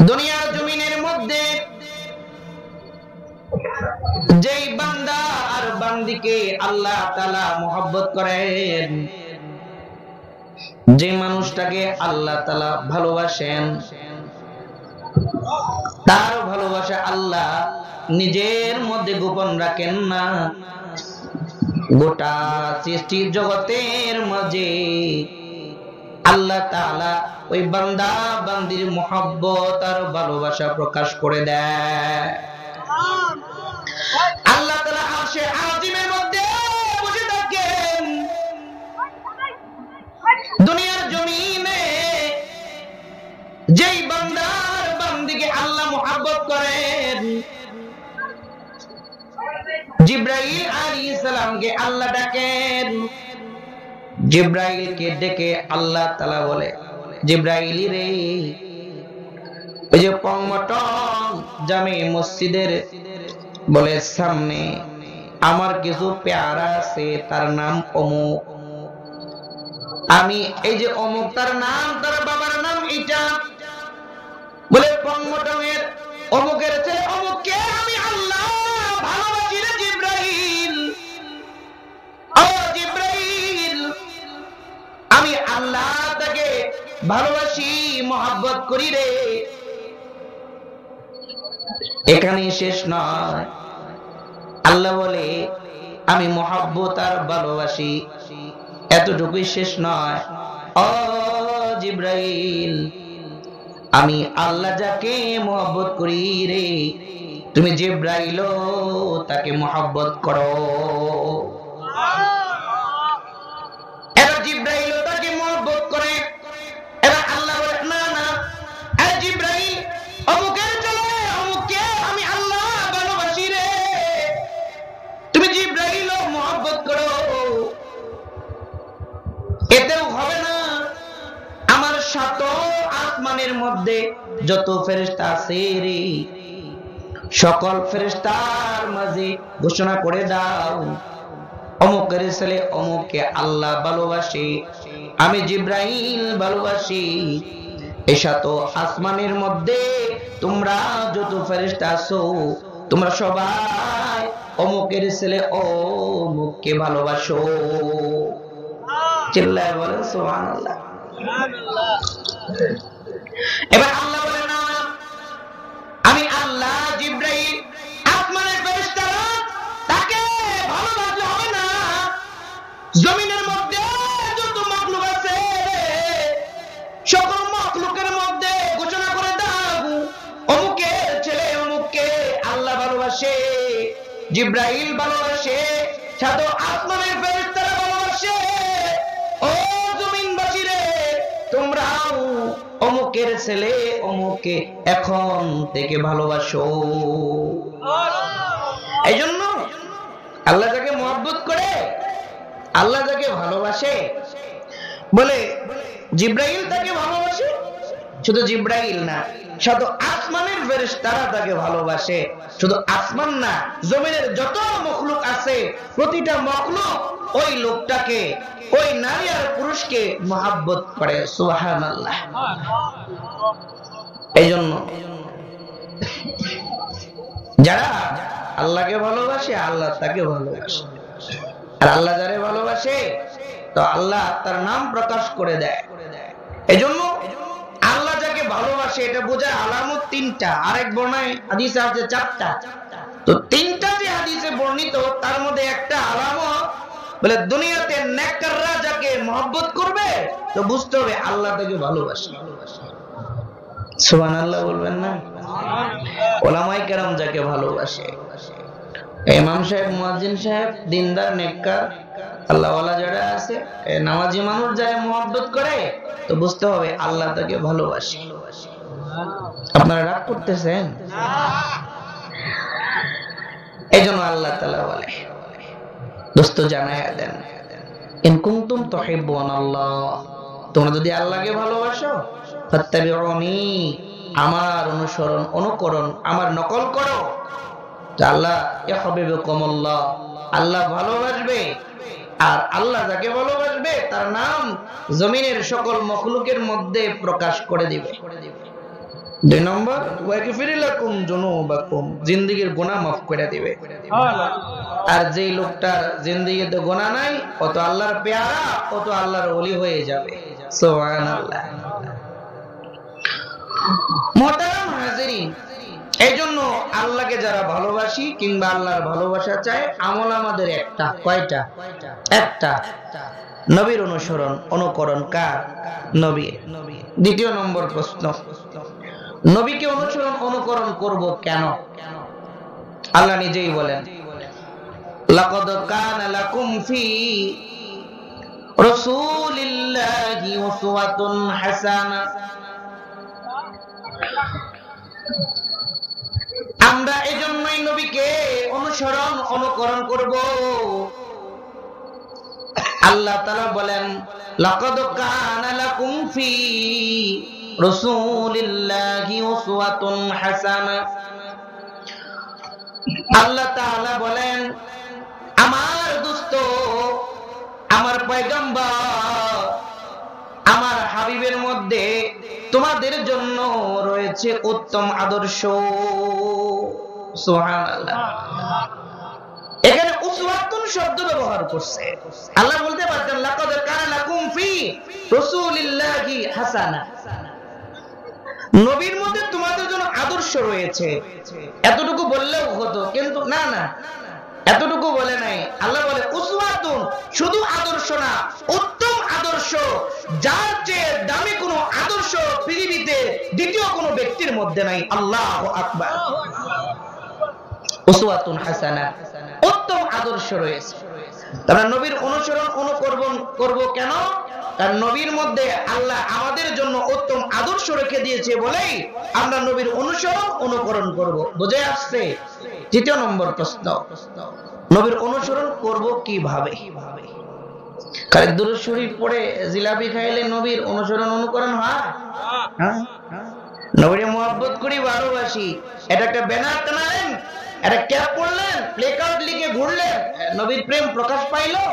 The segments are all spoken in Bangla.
দুনিয়ার জমিনের মধ্যে যেই বান্দা আর বান্দিকে আল্লাহ তাআলা মহব্বত করেন, যে মানুষটাকে আল্লাহ তাআলা ভালোবাসেন, তার ভালোবাসা আল্লাহ নিজের মধ্যে গোপন রাখেন না। গোটা সৃষ্টি জগতের মাঝে আল্লাহ তাআলা ওই বান্দা বান্দির মহব্বত আর ভালোবাসা প্রকাশ করে দেয়। আল্লাহ তাআলা আরশে আজিমের মধ্যে বসে থাকেন। দুনিয়ার জমিনে যেই বান্দার বান্দিকে আল্লাহ মহব্বত করেন, জিবরাইল আলাইহিস সালামকে আল্লাহ ডাকেন। জিবরাইলকে ডেকে আল্লাহ তাআলা বলে, জিবরাইল রে, ওই যে পঙ্গটন জামে মসজিদের বলে সামনে আমার কিছু পেয়ারা আছে, তার নাম অমুক। আমি এই যে অমুক, তার নাম, তার বাবার নাম এটা, বলে পঙ্গটনের অমুকের ছেলে অমুককে আমি আল্লাহ ভালোবাসি রে জিবরাইল। ও জিবরাইল, আমি আল্লাহ তাকে ভালোবাসি, মহব্বত করি রে। এখানেই শেষ নয়, আল্লাহ বলে আমি মহব্বত আর ভালোবাসি, এতটুকুই শেষ নয়। ও জিবরাইল, আমি আল্লাহ যাকে মহব্বত করি রে, তুমি জিবরাইলও তাকে মহব্বত করো। এরা জিবরাইলও তাকে মহব্বত করে। এরা আল্লাহ বলে, না না, এই জিবরাইল, অমুকের ছেলে অমুককে আমি আল্লাহ ভালোবাসি রে, তুমি জিবরাইলও মহব্বত করো। এতেও হবে না, আমার সাত আসমানের মধ্যে যত ফেরেশতা আছে রে, সকল ফেরেশতার মাঝে ঘোষণা করে দাও, অমুকের ছেলে অমুককে আল্লাহ ভালোবাসে, আমি জিবরাইল ভালোবাসি। এই সাত আসমানের মধ্যে তোমরা যত ফেরেশতা আছো, তোমরা সবাই অমুকের ছেলে অমুককে ভালোবাসো। চিল্লায় বলেন সুবহানাল্লাহ। এবার আল্লাহ বলে, না, আমি আল্লাহ জিবরাইল আসমানের ফেরেশতারা তাকে ভালোবাসলে হবে না। জমিনের মধ্যে যত মাখলুক আছে, সকল মাখলুকের মধ্যে ঘোষণা করে দাও, অমুকের ছেলে অমুককে আল্লাহ ভালোবাসে, জিবরাইল ভালোবাসে, সাত আসমানের ফেরেশতারা ভালোবাসে। ও জমিনবাসী রে, তোমরাও অমুকের ছেলে অমুককে এখন থেকে ভালোবাসো। এই জন্য আল্লাহ যাকে মহব্বত করে, আল্লাহ যাকে ভালোবাসে, বলে জিবরাইল তাকে ভালোবাসে। শুধু জিবরাইল না, সাত আসমানের ফেরেশতারা তাকে ভালোবাসে। শুধু আসমান না, জমিনের যত মখলুক আছে, প্রতিটা মখলুক ওই লোকটাকে, ওই নারী আর পুরুষকে মহব্বত করে। সুবহানাল্লাহ। এই জন্য যারা আল্লাহকে ভালোবাসে, আল্লাহ তাকে ভালোবাসে। আর আল্লাহ যারে ভালোবাসে, তো আল্লাহ তার নাম প্রকাশ করে দেয়। এই জন্য আল্লাহ যাকে ভালোবাসে, এটা বোঝার আলামত তিনটা। আরেক বর্ণায় হাদিসে আছে চারটা। তো তিনটা যে হাদিসে বর্ণিত, তার মধ্যে একটা আলামত বলে দুনিয়াতে নেককাররা যাকে মহব্বত করবে, তো বুঝতে হবে আল্লাহ তাকে ভালোবাসে। সুবহানাল্লাহ বলবেন না? ওলামায়ে কেরাম যাকে ভালোবাসে, ইমাম সাহেব, মুয়াজ্জিন সাহেব, দিনদার, নেককার, আল্লাহওয়ালা যারা আছে, নামাজি মানুষ যারা মহব্বত করে, তো বুঝতে হবে আল্লাহ তাকে ভালোবাসে। আপনারা রাগ করতেছেন? এই জন্য আল্লাহ তাআলা বলে, দোস্ত জানায়া দেন, ইন কুনতুম তুহিব্বুনাল্লাহ, তোমরা যদি আল্লাহকে ভালোবাসো, ফাত্তাবিউনি, আমার অনুসরণ, অনুকরণ, আমার নকল করো, আল্লাহ ইউহিব্বুকুমুল্লাহ, আল্লাহ ভালোবাসবে। আর আল্লাহ যাকে ভালোবাসবে, তার নাম জমিনের সকল মখলুকের মধ্যে প্রকাশ করে দিবে। দুই নম্বর ওয়াগফির লাকুম যুনুবাকুম, জিন্দেগীর গুনাহ মাফ করে দিবে। আর যেই লোকটার জিন্দেগিতে গুনাহ নাই ও তো আল্লাহর পেয়ারা, ও তো আল্লাহর ওলি হয়ে যাবে। সুবহানাল্লাহ। মুহতারাম হাজিরিন, এইজন্য আল্লাহকে যারা ভালোবাসি কিংবা আল্লাহর ভালোবাসা চায়, আমল আমাদের একটা। কয়টা? একটা। নবীর অনুসরণ অনুকরণ। কার? নবীর। দ্বিতীয় নম্বর প্রশ্ন, নবীকে অনুসরণ অনুকরণ করব কেন? আল্লাহ নিজেই বলেন, লাকাদ কানা লাকুম ফি রাসূলিল্লাহি উসওয়াতুন হাসানাহ। আমরা এজন্যই নবীকে অনুসরণ অনুকরণ করব। আল্লাহ তাআলা বলেন, লাকাদ কানা লাকুম ফি রাসূলিল্লাহি উসওয়াতুন হাসানাহ। আল্লাহ তাআলা বলেন, আমার দোস্ত, আমার পয়গম্বর, আমার হাবিবের মধ্যে তোমাদের জন্য রয়েছে উত্তম আদর্শ। সুবহানাল্লাহ। এখানে উসওয়াতুন শব্দ ব্যবহার করছে। আল্লাহ বলতে পারতেন লাকাদ কানা লাকুম ফি রাসূলিল্লাহি হাসানাহ, নবীর মধ্যে তোমাদের জন্য আদর্শ রয়েছে, এতটুকু বললেও হতো, কিন্তু না, এতটুকু বলে নাই। আল্লাহ বলে উসওয়াতুন, শুধু আদর্শ না, উত্তম আদর্শ, যার চেয়ে দামি কোনো আদর্শ পৃথিবীতে দ্বিতীয় কোনো ব্যক্তির মধ্যে নাই। আল্লাহু আকবার। উসওয়াতুন হাসানাহ, উত্তম আদর্শ রয়েছে। তারা নবীর অনুসরণ অনুকরণ করব কেন? কারণ নবীর মধ্যে আল্লাহ আমাদের জন্য উত্তম আদর্শ রেখে দিয়েছে বলেই আমরা নবীর অনুসরণ অনুকরণ করব। বুঝে আসছে? তৃতীয় নম্বর প্রশ্ন, নবীর অনুসরণ করব কিভাবে? কারণ দুরূদ শরীফ পড়ে জিলাপি খাইলে নবীর অনুসরণ অনুকরণ হয়? নবীর মুহাব্বত করি, ভালোবাসি, এটা একটা ব্যানার টানালেন, একটা ক্যাপ পরলেন, প্লেকার্ড লিখে ঘুরলেন, নবীর প্রেম প্রকাশ পাইলো?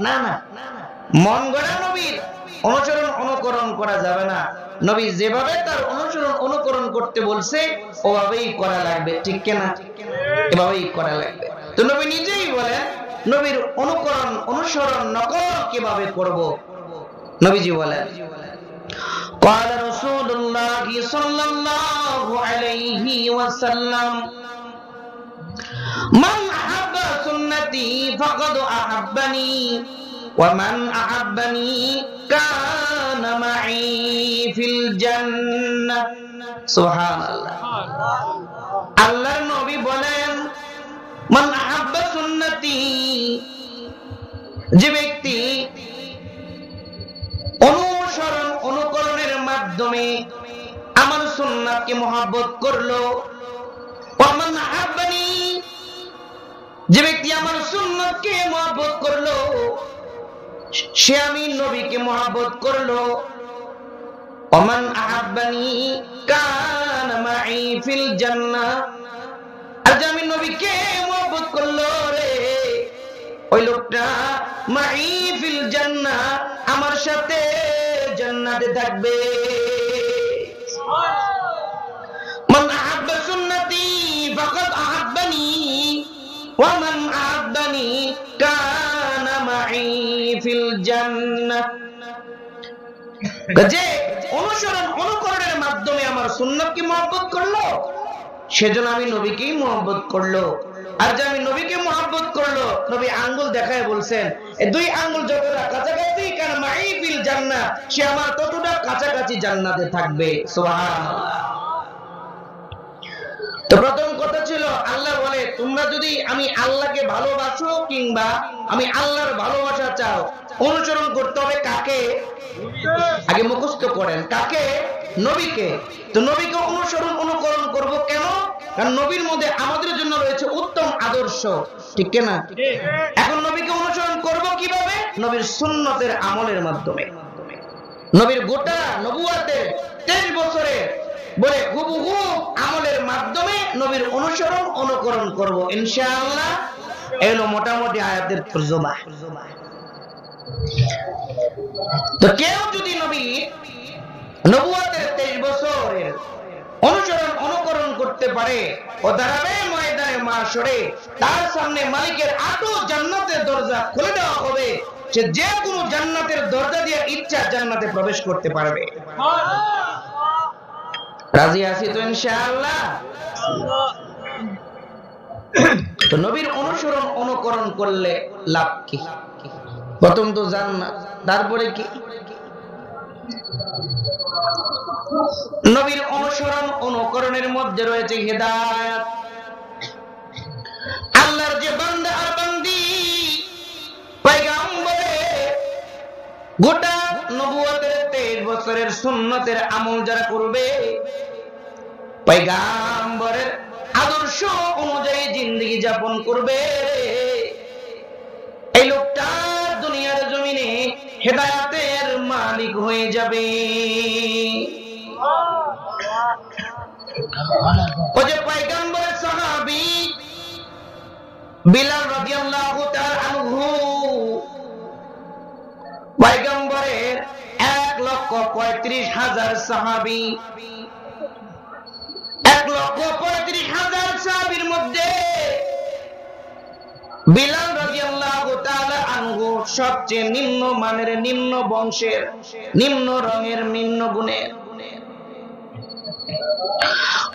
না। মন গড়া নবীর অনুসরণ অনুকরণ করা যাবে না। নবী যেভাবে তার অনুসরণ অনুকরণ করতে বলছে ওভাবেই করা লাগবে, ঠিক কিনা? এভাবেই করা লাগবে। তো নবী নিজেই বলেন নবীর অনুকরণ অনুসরণ নকল কিভাবে করব। নবীজি বলেন, قال رسول الله صلى الله عليه وسلم من أحب سنتي فقد أحبني ومن أحبني كان معي في الجنة। سبحان الله। আল্লাহর নবী বলেন, মান আহাব্বা সুন্নতি, যে ব্যক্তি অনুসরণ অনুকরণের মাধ্যমে আমার সুন্নাতকে মহব্বত করলো, ওয়ামান আহাব্বানি, যে ব্যক্তি আমার সুন্নাতকে মহব্বত করলো সে আমি নবীকে মহব্বত করলো, ওয়ামান আহাব্বানি কানা মাই ফিল জান্নাহ, আর যে আমি নবীকে মহব্বত করলো রে, ওই লোকটা মাই ফিল জান্নাহ, আমার সাথে জান্নাতে থাকবে। মান আহাব্বা সুন্নতি ফাকাদ আহাব্বানি ওয়া মান আহাব্বানি কানা মাই ফিল জান্নাহ। যে অনুসরণ অনুকরণের মাধ্যমে আমার সুন্নাতকে মহব্বত করলো সেজন্য আমি নবীকেই মহব্বত করলো। আর যে আমি নবীকে মহব্বত করলো, নবী আঙ্গুল দেখায় বলছেন এই দুই আঙ্গুল যতটা কাছাকাছি কানা মাই ফিল জান্নাহ, সে আমার ততটা কাছাকাছি জান্নাতে থাকবে। সুবহানাল্লাহ। তো প্রথম কথা ছিল আল্লাহ বলে তোমরা যদি আমি আল্লাহকে ভালোবাসো কিংবা আমি আল্লাহর ভালোবাসা চাও, অনুসরণ করতে হবে কাকে? আগে মুখস্থ করেন, কাকে? নবীকে। তো নবীকে অনুসরণ অনুকরণ করব কেন? কারণ নবীর মধ্যে আমাদের জন্য রয়েছে উত্তম আদর্শ, ঠিক কিনা? এখন নবীকে অনুসরণ করব কিভাবে? নবীর সুন্নতের আমলের মাধ্যমে। নবীর গোটা নবুয়াতের 23 বছরের বলে হুবহু আমলের মাধ্যমে নবীর অনুসরণ অনুকরণ করব ইনশাআল্লাহ। এলো মোটামুটি আয়াতের তরজমা। তো কেউ যদি নবী নবুয়াতের 23 বছরের করতে পারে ও দাঁড়াবে ময়দানে মাশরে, তার সামনে মালিকের আটো জান্নাতের দরজা খুলে দেওয়া হবে, সে যে কোনো জান্নাতের দরজা দিয়ে ইচ্ছা জান্নাতে প্রবেশ করতে পারবে। রাজি আছি তো ইনশাআল্লাহ? তো নবীর অনুসরণ অনুকরণ করলে লাভ কি? প্রথম তো জান্নাত, তারপরে কি? নবীর অনুসরণ অনুকরণের মধ্যে রয়েছে হিদায়াত। আল্লাহর যে বান্দা আর বান্দি পয়গম্বরে গোটা নবুয়তের 23 বছরের সুন্নতের আমল যারা করবে, পয়গম্বরের আদর্শ অনুযায়ী জিন্দেগি যাপন করবে, এই লোকটা দুনিয়ার জমিনে হেদায়েতের মালিক হয়ে যাবে। ও যে পয়গম্বরের সাহাবী বিলাল রাদিয়াল্লাহু তাআলা আনহু, পয়গম্বরের 1,35,000 সাহাবী, 1,35,000 সাহাবীর মধ্যে বিলাল রাদিয়াল্লাহু তাআলা আনহু সবচেয়ে নিম্ন মানের, নিম্ন বংশের, নিম্ন রঙের, নিম্ন গুণের।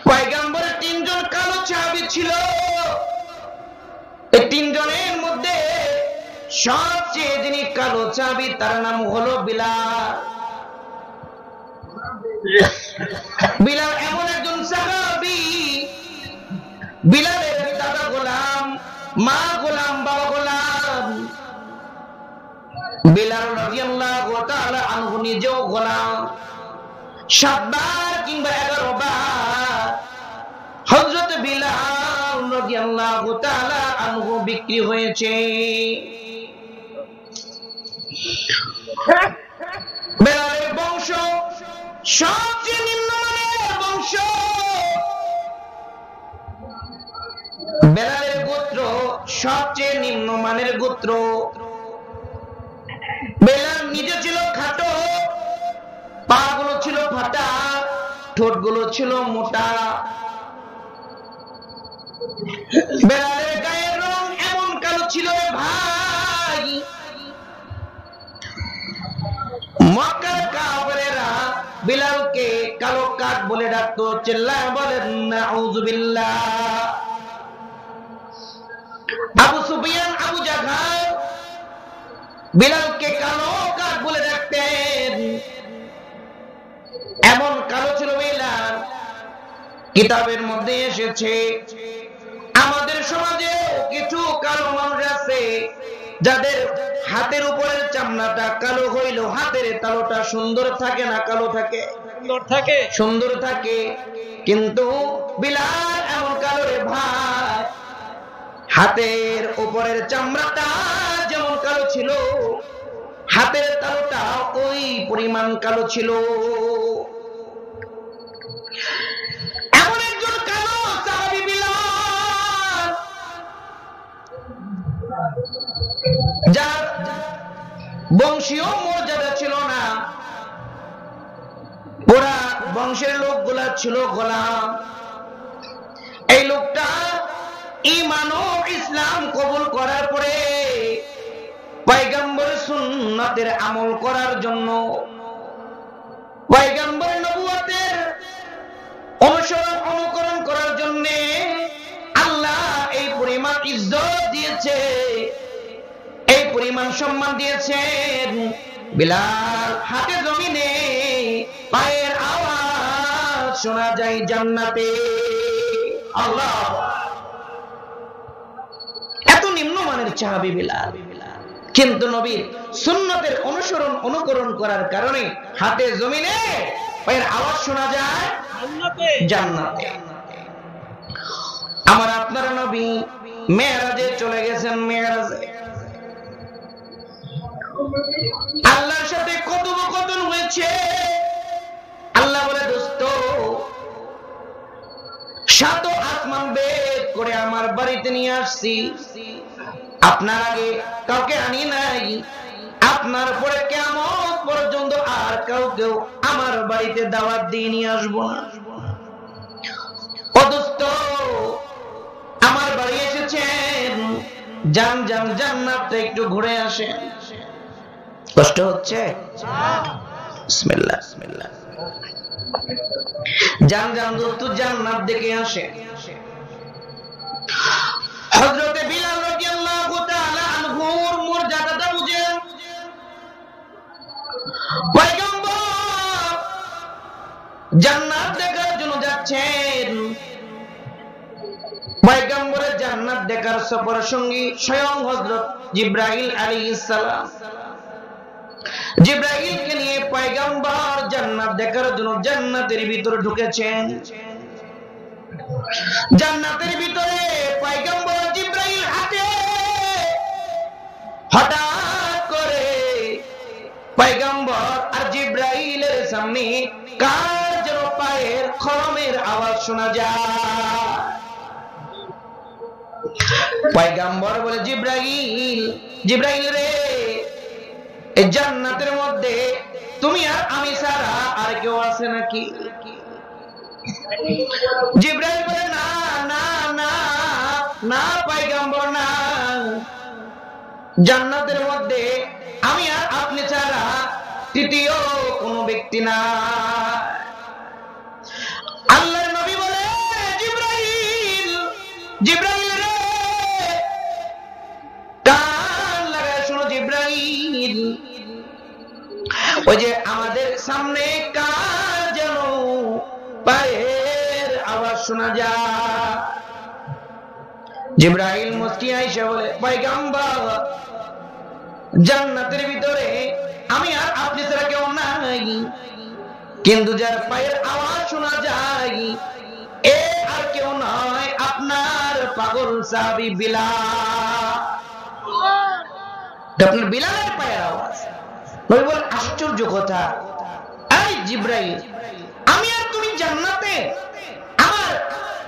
পয়গম্বরের 3 জন কালো সাহাবী ছিল, এই 3 জনের মধ্যে সবচেয়ে যিনি কালো সাহাবী তার নাম হলো বিলাল। বিলাল এমন একজন সাহাবী, বিলালের দাদা গোলাম, মা গোলাম, বাবা গোলাম। বিলাল রাদিয়াল্লাহু তাআলা আনহু নিজেও গোলাম। 7 বার কিংবা 11 বার হযরত বিলাল রাদিয়াল্লাহু তাআলা আনহু বিক্রি হয়েছে। বিলালের বংশ সবচেয়ে নিম্নমানের বংশ, বিলালের গোত্র সবচেয়ে নিম্নমানের গোত্র। বিলাল নিজে ছিল খাটো, পা গুলো ছিল ফাটা, ঠোঁট গুলো ছিল মোটা। বিলালের গায়ের রং এমন কালো ছিল ভাই, মক্কার কাফেরেরা বিলালকে কালো কাক বলে ডাকতো। চিল্লায় বলেন নাউযুবিল্লাহ। আবু সুফিয়ান, আবু জাহল বিলালকে কালো কাক বলে ডাকতেন। এমন কালো ছিল বিলাল। কিতাবের মধ্যে এসেছে আমাদের সমাজে কিছু কালো মানুষ আছে যাদের হাতের উপরের চামড়াটা কালো হইল, হাতের তালুটা সুন্দর থাকে না কালো থাকে? সুন্দর থাকে। কিন্তু বিলাল এমন কালো রে ভাই, হাতের উপরের চামড়াটা যেমন কালো ছিল, হাতের তালুটা ওই পরিমাণ কালো ছিল। এমন একজন কালো সাহাবী বিলাল, যার বংশীয় মর্যাদা ছিল না, পুরা বংশের লোকগুলা ছিল গোলাম। এই লোকটা ঈমান ও ইসলাম কবুল করার পরে পয়গম্বরের সুন্নতের আমল করার জন্য, পয়গম্বরের নবুয়তের অনুসরণ অনুকরণ করার জন্য আল্লাহ এই পরিমাণ ইজ্জত দিয়েছে, এই পরিমাণ সম্মান দিয়েছেন। বিলাল হাতে জমিনে পায়ের আওয়াজ শোনা যায় জান্নাতে। আল্লাহ, এত নিম্নমানের সাহাবী বিলাল, কিন্তু নবীর সুন্নতের অনুসরণ অনুকরণ করার কারণে হাতে জমিনে পায়ের আওয়াজ শোনা যায় জান্নাতে। আমার আপনার নবী মেরাজে চলে গেছেন। মেরাজে আল্লাহর সাথে কথোপকথন হয়েছে। আল্লাহ বলে, দোস্ত, 7 আসমান বেদ করে আমার বাড়িতে নিয়ে আসছি, আপনার আগে কাউকে আনি নাই, আপনার পরে কিয়ামত পর্যন্ত আর কাউকেও আমার বাড়িতে দাওয়াত দিয়ে নিয়ে আসবো না। ও দোস্ত, যান যান জান্নাতে একটু ঘুরে আসেন। কষ্ট হচ্ছে? বিসমিল্লাহ বিসমিল্লাহ। যান যান দোস্ত জান্নাত দেখে আসেন। হযরতে বিলাল রাদিয়াল্লাহু তাআলা আনহুর মর্যাদাটা বুঝেন। পয়গম্বর জান্নাত দেখার জন্য যাচ্ছেন। পয়গম্বরের জান্নাত দেখার সফর সঙ্গী স্বয়ং হযরত জিবরাইল আলাইহিস সালাম। জিবরাইলকে নিয়ে পয়গম্বর জান্নাত দেখার জন্য জান্নাতের ভিতরে ঢুকেছেন। জান্নাতের ভিতরে পয়গম্বর জিবরাইল হাঁটে। হঠাৎ করে পয়গম্বর আর জিবরাইলের সামনে কার যেন পায়ের খড়মের আওয়াজ শোনা যায়। পয়গম্বর বলে, জিবরাইল, জিবরাইল রে, এই জান্নাতের মধ্যে তুমি আর আমি ছাড়া আর কেউ আছে নাকি? জিবরাইল বলে, না না না না পয়গম্বর না, জান্নাতের মধ্যে আমি আর আপনি ছাড়া তৃতীয় কোনো ব্যক্তি না। আল্লাহর নবী বলে, জিবরাইল, জিবরাইল রে, কান লাগায় শোনো জিবরাইল, ওই যে আমাদের সামনে কার যেন পায়ের আওয়াজ শোনা যায়। জিবরাইল মুস্কি আইসা বলে, পয়গম্বর জান্নাতের ভিতরে আমি আর আপনি ছাড়া কেউ নাই, কিন্তু যার পায়ের আওয়াজ শোনা যায় এ আর কেউ নয়, আপনার পাগল সাহাবী বিলাল। আপনার বিলালের পায়ের আওয়াজ। নবী বলেন, আশ্চর্য কথা, এই জিবরাইল, আমি আর তুমি জান্নাতে, আমার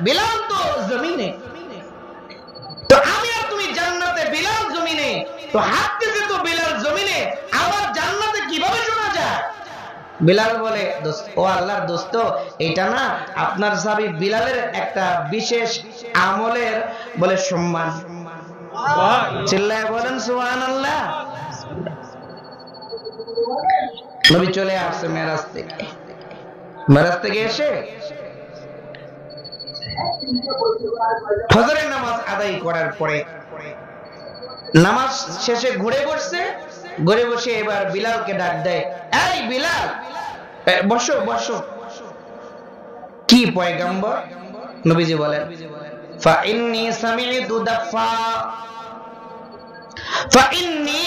বিলাল তো জমিনে, তো আমি আর তুমি জান্নাতে, বিলাল জমিনে, তো হাঁটতেছে তো বিলাল জমিনে, আবার জান্নাতে কিভাবে শোনা যায়? বিলাল বলে, ও আল্লাহর দোস্ত, এটা না আপনার সাহাবী বিলালের একটা বিশেষ আমলের বলে সম্মান। চিল্লায় বলেন সুবহানাল্লাহ। নবী চলে আসছে মেরাজ থেকে। মেরাজ থেকে এসে ফজরের নামাজ আদায় করার পরে নামাজ শেষে ঘুরে বসছে। ঘুরে বসে এবার বিলালকে ডাক দেয়, এই বিলাল, বসো বসো। কি পয়গম্বর? নবীজি বলেন, ফাইন্নী সামি'তু দাফা, ফাইন্নী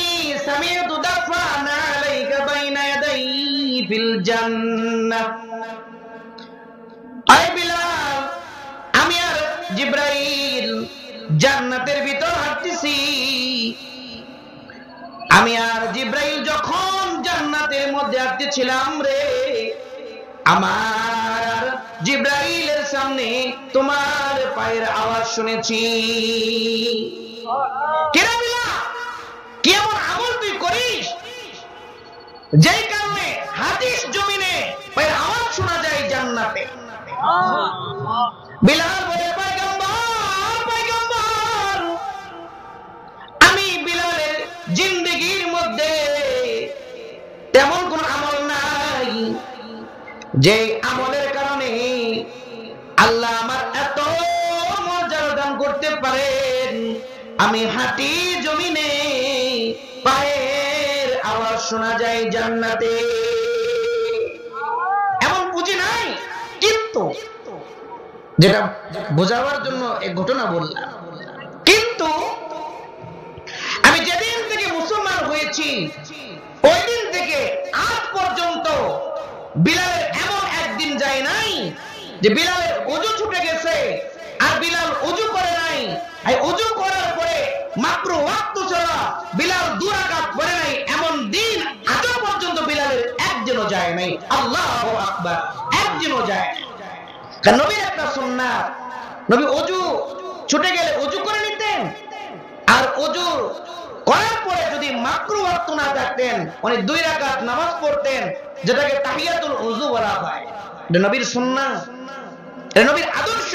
সামি'তু দাফান আলাইকা বাইনা ইয়াদাই ফিল জান্নাহ। আয় বিলাল, আমি আর জিবরাইল জান্নাতের ভিতর হাঁটতেছি। আমি আর জিবরাইল যখন জান্নাতের মধ্যে হাঁটতেছিলাম রে, আমার আর জিবরাইলের সামনে তোমার পায়ের আওয়াজ শুনেছি। কেন বিলাল, কি এমন আমল তুই করিস যেই কারণে হাদিস জমিনে পায়ের আওয়াজ শোনা যায় জান্নাতে? বিলাল বলে, পয়গম্বর, পয়গম্বর, আমি বিলালের জিন্দেগির মধ্যে তেমন কোন আমল নাই যে আমলের কারণে আল্লাহ আমার এত মর্যাদা দান করতে পারেন। আমি হাঁটি জমিনে, পায়ের আওয়াজ শোনা যায় জান্নাতে। এমন বুঝি নাই, কিন্তু যেটা বোঝাবার জন্য এই ঘটনা বললাম। কিন্তু আমি যেদিন থেকে মুসলমান হয়েছি ওই দিন থেকে আজ পর্যন্ত বিলালের এমন একদিন যায় নাই যে বিলালের ওযু ছুটে গেছে আর বিলাল ওযু করে নাই, আর ওযু করার পরে মাত্র ওয়াক্ত ছাড়া বিলাল 2 রাকাত পড়ে নাই, এমন দিন আজ পর্যন্ত বিলালের একদিনও যায় নাই। আল্লাহু আকবার, একদিনও যায় নাই। কারণ নবীর একটা সুন্নাত, নবী ওযু ছুটে গেলে ওযু করে নিতেন, আর ওযু করার পরে যদি মাকরুহ ওয়াক্ত না থাকতেন উনি 2 রাকাত নামাজ পড়তেন, যেটাকে তাহিয়াতুল ওযু বলা হয়। এটা নবীর সুন্নাত, এটা নবীর আদর্শ।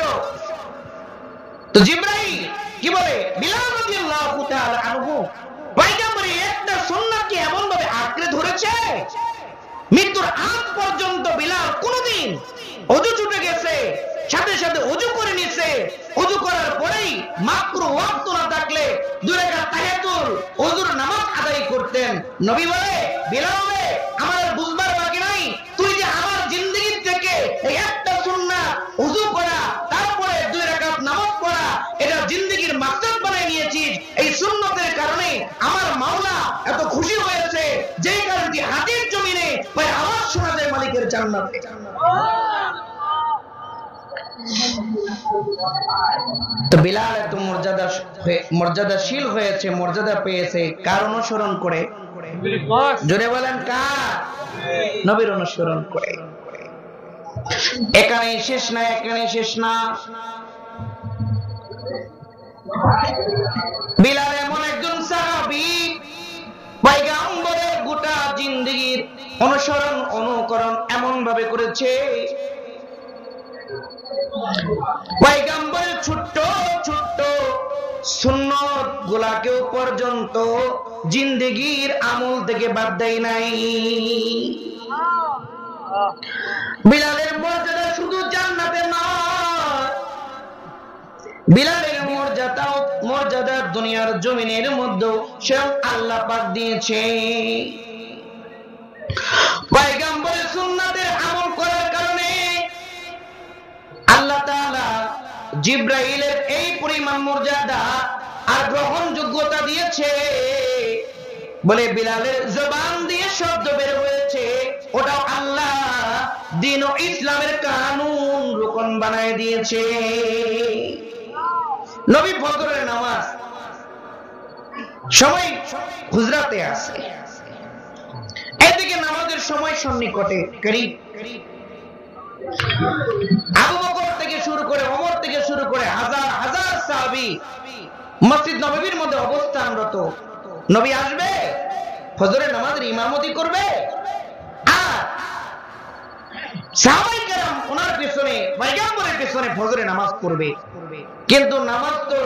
তো জিবরাইল কি বলে বিলাল রাদিয়াল্লাহু তাআলা আনহু পয়গম্বরের একটা সুন্নাতকে এমন ভাবে আঁকড়ে ধরেছে, মৃত্যুর আগ পর্যন্ত বিলাল কোনদিন ওযু ছুটে গেছে সাথে সাথে ওযু করে নিছে, ওযু করার পরেই মাত্র ওয়াক্ত না থাকলে দুই রাকাত তাহিয়াতুল ওযুর নামাজ আদায় করতেন। নবী বলে বিলাল রে, আমার বুঝবার বাকি নাই, তুই যে আমার জিন্দেগি থেকে এই একটা সুন্নাত ওযু করা তারপরে দুই রাকাত নামাজ পড়া এটা জিন্দেগির মাকসাদ বানায় নিয়েছিস, এই সুন্নতের কারণে আমার মাওলা এত খুশি হয়েছে, যেই কারণে হাদিস জমিনে ভাই আওয়াজ শোনা যায় মালিকের জান্নাতে। তো বিলাল এত মর্যাদাশীল হয়েছে, মর্যাদা পেয়েছে কার অনুসরণ করে? জোরে বলেন কার? নবীর অনুসরণ করে। এখানে শেষ না, এখানে শেষ না। বিলাল এমন একজন সাহাবী, পয়গম্বরের গোটা জিন্দেগির অনুসরণ অনুকরণ এমন ভাবে করেছে, পয়গম্বরের ছোট্ট ছোট্ট সুন্নত গুলাকেও পর্যন্ত জিন্দেগির আমল থেকে বাদ দেয় নাই। বিলালের মর্যাদা শুধু জান্নাতে নয়, বিলালের মর্যাদা দুনিয়ার জমিনের মধ্যে স্বয়ং আল্লাহ পাক দিয়েছে। পয়গম্বরের সুন্নাতের আমল করার কারণে আল্লাহ তাআলা জিবরাইলের এই পরিমাণ মর্যাদা আর গ্রহণযোগ্যতা দিয়েছে বলে বিলালের জবান দিয়ে শব্দ বের হয়েছে, ওটাও আল্লাহ দ্বীন ও ইসলামের কানুন রুকন বানায় দিয়েছে। নবী ফজরের নামাজ সময় হুজরাতে আছে, এদিকে নামাজের সময় সন্নিকটে করিব। আবু বকর থেকে শুরু করে ওমর থেকে শুরু করে হাজার হাজার সাহাবী মসজিদ নববীর মধ্যে অবস্থানরত। নবী আসবে, ফজরের নামাজের ইমামতি করবে, আর সাহাবায়ে কেরাম ওনার পেছনে পয়গম্বরের পেছনে ফজরের নামাজ পড়বে। কিন্তু নামাজ তো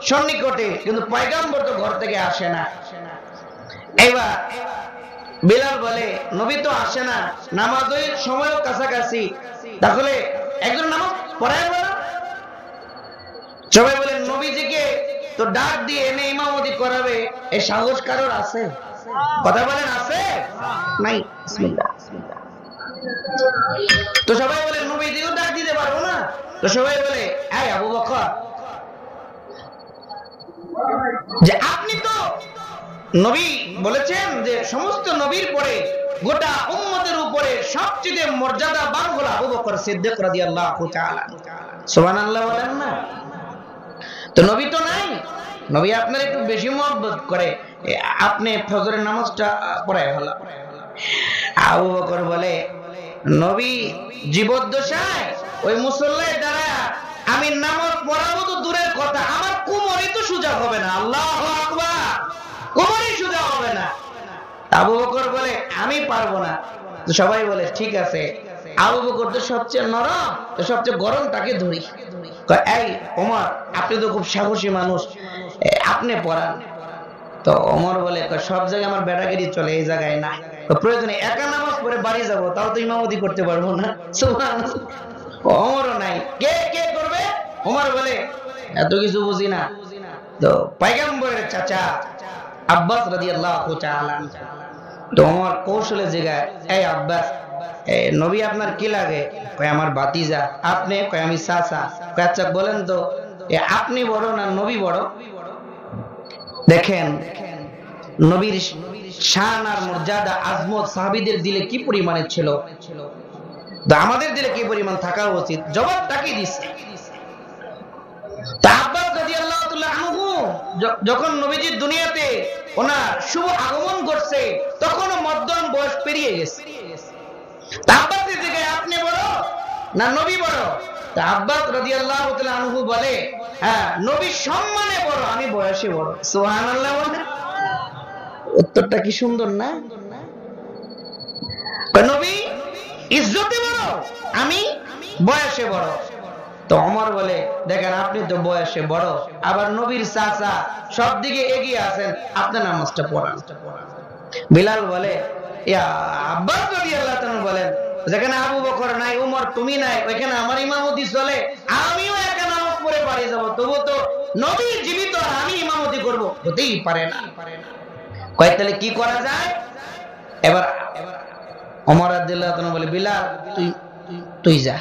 সন্নিকটে, কিন্তু পয়গম্বর তো ঘর থেকে আসে না। এবার বিলাল বলে নবী তো আসে না, নামাজের সময়ও কাছাকাছি, তাহলে একজন নামাজ পড়ায় বলো। সবাই বলেন নবীজিকে তো ডাক দিয়ে এনে ইমামতি করাবে, এই সাহস কারোর আছে? কথা বলেন আছে? নাই। বিসমিল্লাহ। তো সবাই বলে নবীজিও ডাক দিতে পারবো না, তো সবাই বলে এই আবু বকর, যে আপনি তো নবী বলেছেন যে সমস্ত নবীর পরে গোটা উম্মতের উপরে সবচেয়ে মর্যাদাবান হলো আবু বকর সিদ্দিক রাদিয়াল্লাহু তাআলা। সুবহানাল্লাহ বলেন না? তো নবী তো নাই, নবী আপনার একটু বেশি মহব্বত করে, আপনি ফজরের নামাজটা পড়ায় হলো। আবু বকর বলে নবী জীবদ্দশায় ওই মুসল্লায় দাঁড়ায় আমি নামাজ পড়াবো তো দূরের কথা, আমার কোমরই তো সোজা হবে না। আল্লাহু আকবার, কোমরই সোজা হবে না। আবু বকর বলে আমি পারবো না। তো সবাই বলে ঠিক আছে, আবু বকর তো সবচেয়ে নরম, তো সবচেয়ে গরম তাকে ধরি। এই ওমর, আপনি তো খুব সাহসী মানুষ, আপনি পড়ান। তো ওমর বলে সব জায়গায় আমার বেটাগিরি চলে, এই জায়গায় না, তো প্রয়োজনে একা নামাজ পড়ে বাড়ি যাবো, তাও তো ইমামতি করতে পারবো না। সুবহানাল্লাহ। ওমরও নাই, কে কে করবে? ওমর বলে এত কিছু বুঝি না। তো পয়গম্বরের চাচা আব্বাস রাদিয়াল্লাহু তাআলা, তো ওমর কৌশলে জিগায় এই আব্বাস, নবী আপনার কি লাগে? কয় আমার ভাতিজা। আপনি? কয় আমি চাচা। কয় আচ্ছা বলেন তো আপনি বড় না নবী বড়? দেখেন নবীর শান আর মর্যাদা আজমত সাহাবীদের দিলে কি পরিমাণে ছিল, তো আমাদের দিলে কি পরিমাণ থাকা উচিত। জবাব তাকে দিছে। আব্বাস রাদিয়াল্লাহু তাআলা আনহু যখন নবীজির দুনিয়াতে ওনার শুভ আগমন ঘটছে, তখন মধ্যম বয়স পেরিয়ে গেছে। আব্বাসের দিকে আপনি বড় না নবী বড়? আব্বাস রাদিয়াল্লাহু তাআলা আনহু বলে হ্যাঁ, নবী সম্মানে বড়, আমি বয়সে বড়। সুবহানাল্লাহ। উত্তরটা কি সুন্দর না? নবী ইজ্জতে বড়, আমি বয়সে বড়। তো ওমর বলে, দেখেন আপনি তো বয়সে বড়, আবার নবীর চাচা, সব দিকে এগিয়ে আছেন, আপনি নামাজটা পড়ান। বিলাল বলে, ইয়া আব্বাস রাদিয়াল্লাহু তাআলা বলেন, যেখানে আবু বকর নাই, উমর তুমি নাই, ওইখানে আমার ইমামতি চলে, আমিও একা নামাজ পড়ে পারি যাব, তবু তো নবী জীবিত আর আমি ইমামতি করব, হতেই পারে না। কয় তাহলে কি করা যায়? এবার ওমর রাদিয়াল্লাহু তাআলা বলে, বিলাল তুই যা,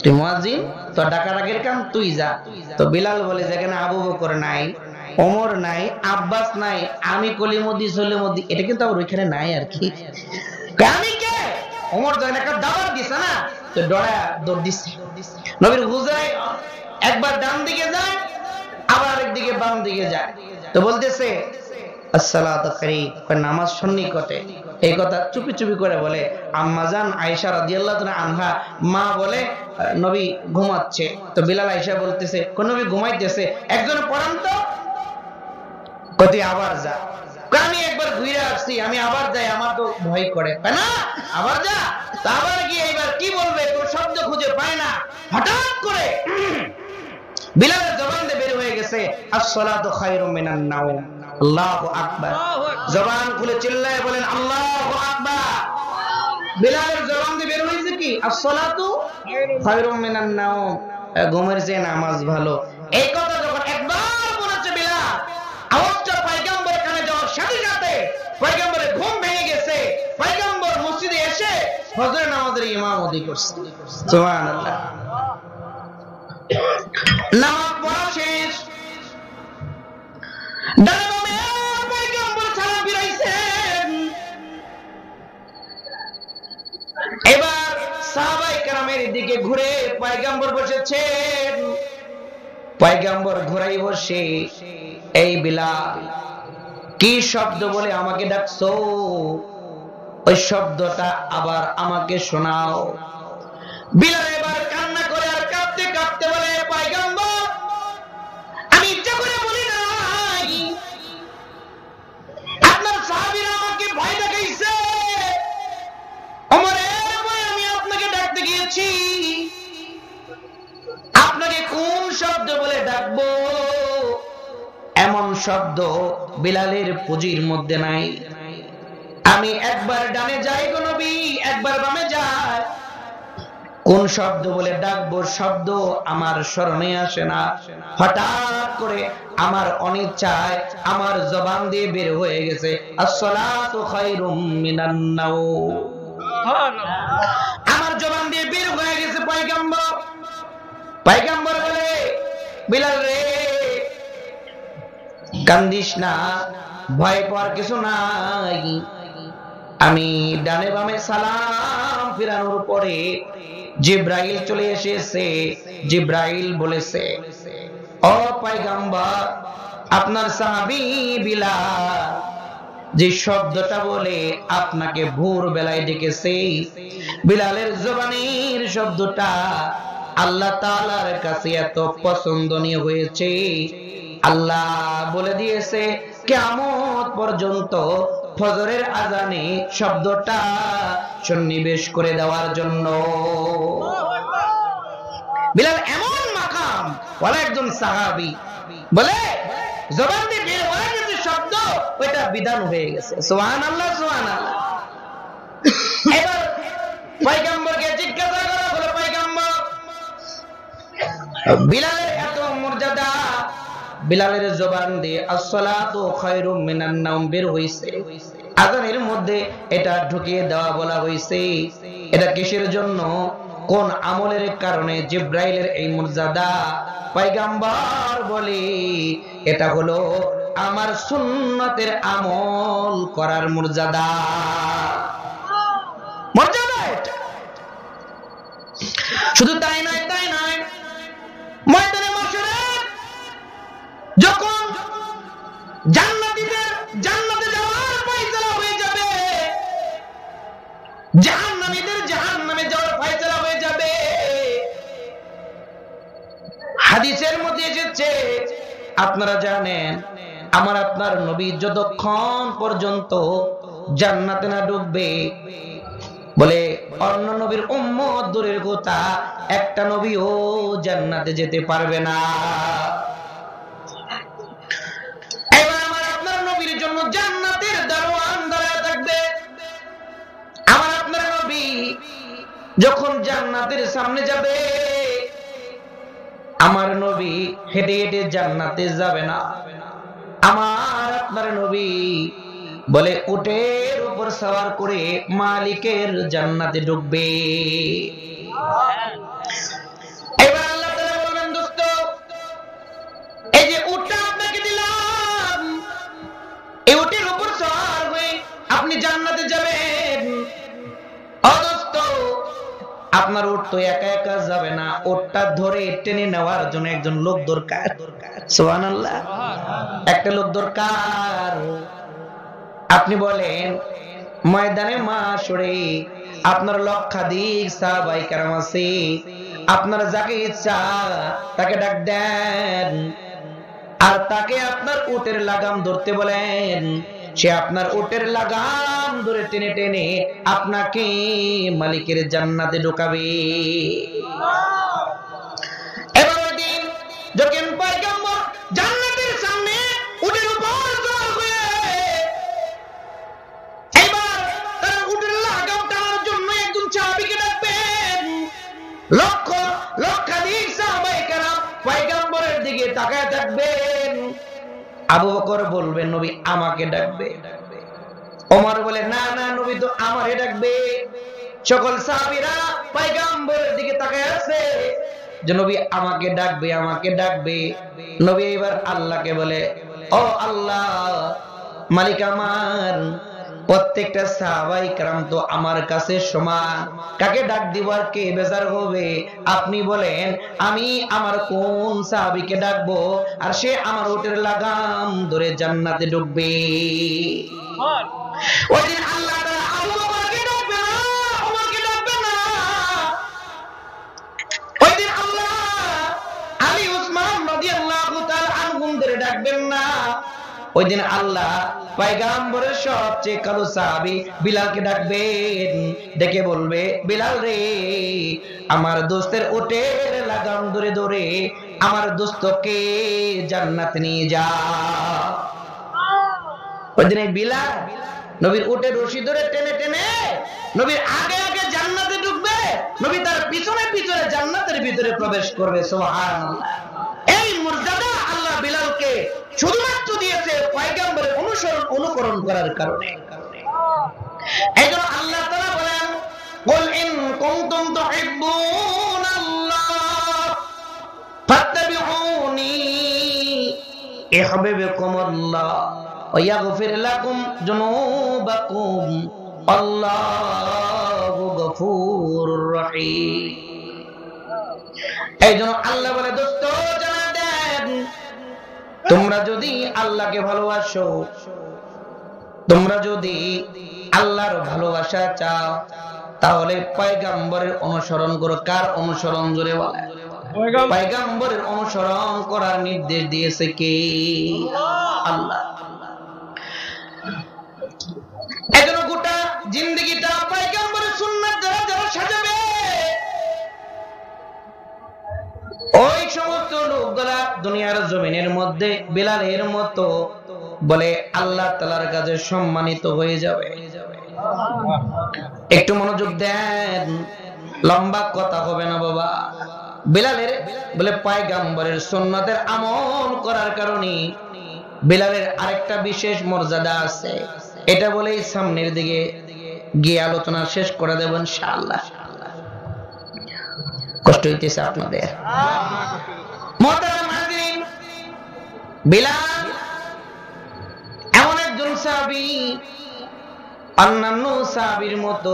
তুই মুয়াজ্জিন, তো ডাকাডাকির কাম তুই যা। তো বিলাল বলে, যেখানে আবু বকর নাই, ওমর নাই, আব্বাস নাই, আমি কলিমুদ্দি সলিমুদ্দি, এটা কিন্তু আর ওইখানে নাই আর কি। আমি কে? ওমর যখন একটা দাবার দিছে না, তো দৌড় দিছে। নবীর হুজরায় একবার ডান দিকে যায়, আবার আরেক দিকে বাম দিকে যায়, তো বলতেছে আসসালাতু করিব, নামাজ সন্নিকটে। এই কথা চুপি চুপি করে বলে আম্মা জান আয়েশা রাদিয়াল্লাহু তাআলা আনহা, মা বলে নবী ঘুমাচ্ছে। তো বিলাল আয়েশা বলতেছে, কোন নবী ঘুমাইতেছে, একজন পড়ান তো। কতি আবার যা, আমি একবার ঘুরে আসছি, আমি আবার যাই, আমার তো ভয় করে, তাই না? আবার যা, তো আবার গিয়ে এবার কি বলবে, কোন শব্দ খুঁজে পায় না। হঠাৎ করে বিলালের জবান দিয়ে বের হয়ে গেছে, আসসালাতু খায়রুম মিনান নাওম, আল্লাহু আকবার। জবান খুলে চিল্লায় বলেন আল্লাহু আকবার। বিলালের জবান দিয়ে বের হয়েছে কি? আসসালাতু খায়রুম মিনান নাওম, ঘুমের চেয়ে নামাজ ভালো। এই কথা যখন একবার বলেছে বিলাল, আওয়াজটা পয়গম্বরের কানে যাওয়ার সাথে সাথে পয়গম্বরের ঘুম ভেঙে গেছে। পয়গম্বর মসজিদে এসে ফজরের নামাজের ইমামতি করছে। সুবহানাল্লাহ। নামাজ পড়া শেষ, এবার সাহাবায়ে কেরামের দিকে ঘুরে পয়গম্বর বসেছেন। পয়গম্বর ঘুরাই বসে, এই বিলাল কি শব্দ বলে আমাকে ডাকছো, ওই শব্দটা আবার আমাকে শোনাও। বিলাল এবার কান্না করে আর কাঁদতে কাঁদতে বলে, পয়গম্বর আমি ইচ্ছা করে বলি নাই, আপনার সাহাবীরা আমাকে ভয় দেখাইছে, ওমরের ভয়ে আমি আপনাকে ডাকতে গিয়েছি। আপনাকে কোন শব্দ বলে ডাকবো, এমন শব্দ বিলালের পুঁজির মধ্যে নাই। আমি একবার ডানে যাই গো নবী, একবার বামে যাই, কোন শব্দ বলে ডাকবো শব্দ আমার স্মরণে আসে না। হঠাৎ করে আমার অনিচ্ছায় আমার জবান দিয়ে বের হয়ে গেছে, আসসালাতু খায়রুম মিনান নাওম। আমার জবান দিয়ে বের হয়ে গেছে পয়গম্বর। পয়গম্বর বলে, বিলাল রে কান্দিস না, ভয় পাওয়ার কিছু নাই। আমি ডানে বামে সালাম ফিরানোর পরে জিব্রাইল চলে এসেছে। জিব্রাইল বলেছে, ও পয়গম্বর, আপনার সাহাবী বিলাল যে শব্দটা বলে আপনাকে ভোর বেলায় ডেকেছে, বিলালের জবানের শব্দটা আল্লাহ তাআলার কাছে এত পছন্দনীয় হয়েছে, আল্লাহ বলে দিয়েছে কিয়ামত পর্যন্ত ফজরের আজানে শব্দটা সন্নিবেশ করে দেওয়ার জন্য। বিলাল এমন মাকাম ওয়ালা একজন সাহাবী, বলে জবান দিয়ে বের হয়ে গেছে শব্দ, ওইটা বিধান হয়ে গেছে। সুবহানাল্লাহ, সুবহানাল্লাহ। এবার পয়গম্বরকে জিজ্ঞাসা করা হলো, পয়গম্বর বিলালের এত মর্যাদা, বিলালের জবান দিয়ে আসসালাতু খায়রুম মিনান নাওম বের হইছে, আযানের মধ্যে এটা ঢুকিয়ে দেওয়া বলা হইছে, এটা কিসের জন্য, কোন আমলের কারণে জিব্রাইলের এই মর্যাদা? পয়গম্বর বলে, এটা হলো আমার সুন্নতের আমল করার মর্যাদা। মর্যাদা এটা। শুধু তাই নয়, তাই নয়, ময়দানে মাশরে যখন জান্নাতীদের জান্নাতে যাওয়ার ফয়সালা হয়ে যাবে, জাহান্নামীদের জাহান্নামে যাওয়ার ফয়সালা হয়ে যাবে, হাদিসের মধ্যে এসেছে, আপনারা জানেন আমার আপনার নবী যতক্ষণ পর্যন্ত জান্নাতে না ঢুকবে বলে অন্য নবীর উম্মত দূরের কথা, একটা নবীও জান্নাতে যেতে পারবে না। এবার আমার আপনার নবীর জন্য জান্নাতের দারোয়ান দাঁড়ায় থাকবে। আমার আপনার নবী যখন জান্নাতের সামনে যাবে, আমার নবী হেঁটে হেঁটে জান্নাতে যাবে না। আমার আপনার নবী বলে উটের উপর সওয়ার করে মালিকের জান্নাতে ঢুকবে। এবার আল্লাহ তাআলা বলবেন, দোস্ত এই যে উটটা আপনাকে দিলাম, এই উটের উপর সওয়ার হয়ে আপনি জান্নাতে যাবেন। ও দোস্ত, আপনার উট তো একা একা যাবে না, উটটা ধরে টেনে নেওয়ার জন্য একজন লোক দরকার। সুবহানাল্লাহ, একটা লোক দরকার। আপনি বলেন ময়দানে মাশরে আপনার লক্ষাধিক সাহাবায়ে কেরাম আছে, আপনার যাকে ইচ্ছা তাকে ডাক দেন, আর তাকে আপনার উটের লাগাম ধরতে বলেন, সে আপনার উটের লাগাম ধরে টেনে টেনে আপনাকে মালিকের জান্নাতে ঢোকাবে। এবার ওই দিন যখন পয়গম্বর জান্নাতের সামনে উটের উপর সওয়ার হয়ে এবার তার উটের লাগাম টানার জন্য একজন সাহাবীকে ডাকবেন, লক্ষাধিক সাহাবায়ে কেরাম পয়গম্বরের দিকে তাকায় থাকবেন। আবু বকর বলবেন নবী আমাকে ডাকবে, ওমর বলে না না নবী তো আমারে ডাকবে। সকল সাহাবীরা পয়গম্বরের দিকে তাকায় আছে যে নবী আমাকে ডাকবে, আমাকে ডাকবে। নবী এবার আল্লাহকে বলে, ও আল্লাহ মালিক আমার, প্রত্যেকটা সাহাবায়ে কেরাম তো আমার কাছে সমান, কাকে ডাক দিব আর কে বেজার হবে? আপনি বলেন আমি আমার কোন সাহাবীকে ডাকবো আর সে আমার উটের লাগাম ধরে জান্নাতে ঢুকবে। ওই দিন আল্লাহ তাআলা আবু বকরকে ডাকবে না, ওমরকে ডাকবে না। ওই দিন আল্লাহ আলী উসমান রাদিয়াল্লাহু তাআলা আনহুমদের ডাকবেন না। ওই দিন আল্লাহ পয়গম্বরের সবচেয়ে কালো সাহাবী বিলালকে ডাকবেন, ডেকে বলবে বিলাল রে, আমার দোস্তের উটের লাগাম ধরে ধরে আমার দোস্তকে জান্নাতে নিয়ে যা। ওই দিন বিলাল নবীর উটের রশি ধরে টেনে টেনে নবীর আগে আগে জান্নাতে ঢুকবে, নবী তার পিছনে পিছনে জান্নাতের ভিতরে প্রবেশ করবে। সুবহানাল্লাহ, এই মর্যাদা আল্লাহ বিলালকে শুধুমাত্র দিয়েছে পয়গম্বরের অনুকরণ করার কারণে। এইজন্য আল্লাহ তাআলা বলেন, কুল ইন কুনতুম তুহিব্বুনাল্লাহ ফাত্তাবিউনি ইউহিব্বুকুমুল্লাহ ওয়া ইয়াগফির লাকুম যুনুবাকুম আল্লাহু গফুরুর রহিম। এইজন্য আল্লাহ বলে, দোস্ত জানা দেন, তোমরা যদি আল্লাহকে ভালোবাসো, তোমরা যদি আল্লাহর ভালোবাসা চাও, তাহলে পয়গম্বরের অনুসরণ করো। কার অনুসরণ? জোরে বলেন। পয়গম্বরের অনুসরণ করার নির্দেশ দিয়েছে কে? আল্লাহ। এজন্য গোটা জিন্দেগিটা পয়গম্বরের সুন্নাত দ্বারা যারা সাজাবে, ওই সমস্ত লোকগুলা দুনিয়ার জমিনের মধ্যে বিলালের মতো বলে আল্লাহ তাআলার কাছে সম্মানিত হয়ে যাবে। একটু মনোযোগ দেন, লম্বা কথা হবে না বাবা। বিলালের বলে পয়গম্বরের সুন্নাতের আমল করার কারণে বিলালের আরেকটা বিশেষ মর্যাদা আছে। এটা বলেই সামনের দিকে গিয়ে আলোচনা শেষ করে দেব ইনশাআল্লাহ। কষ্ট হইতেছে আপনাদের? মুহতারাম হাজিরিন, বিলাল এমন একজন সাহাবী, অন্যান্য সাহাবীর মতো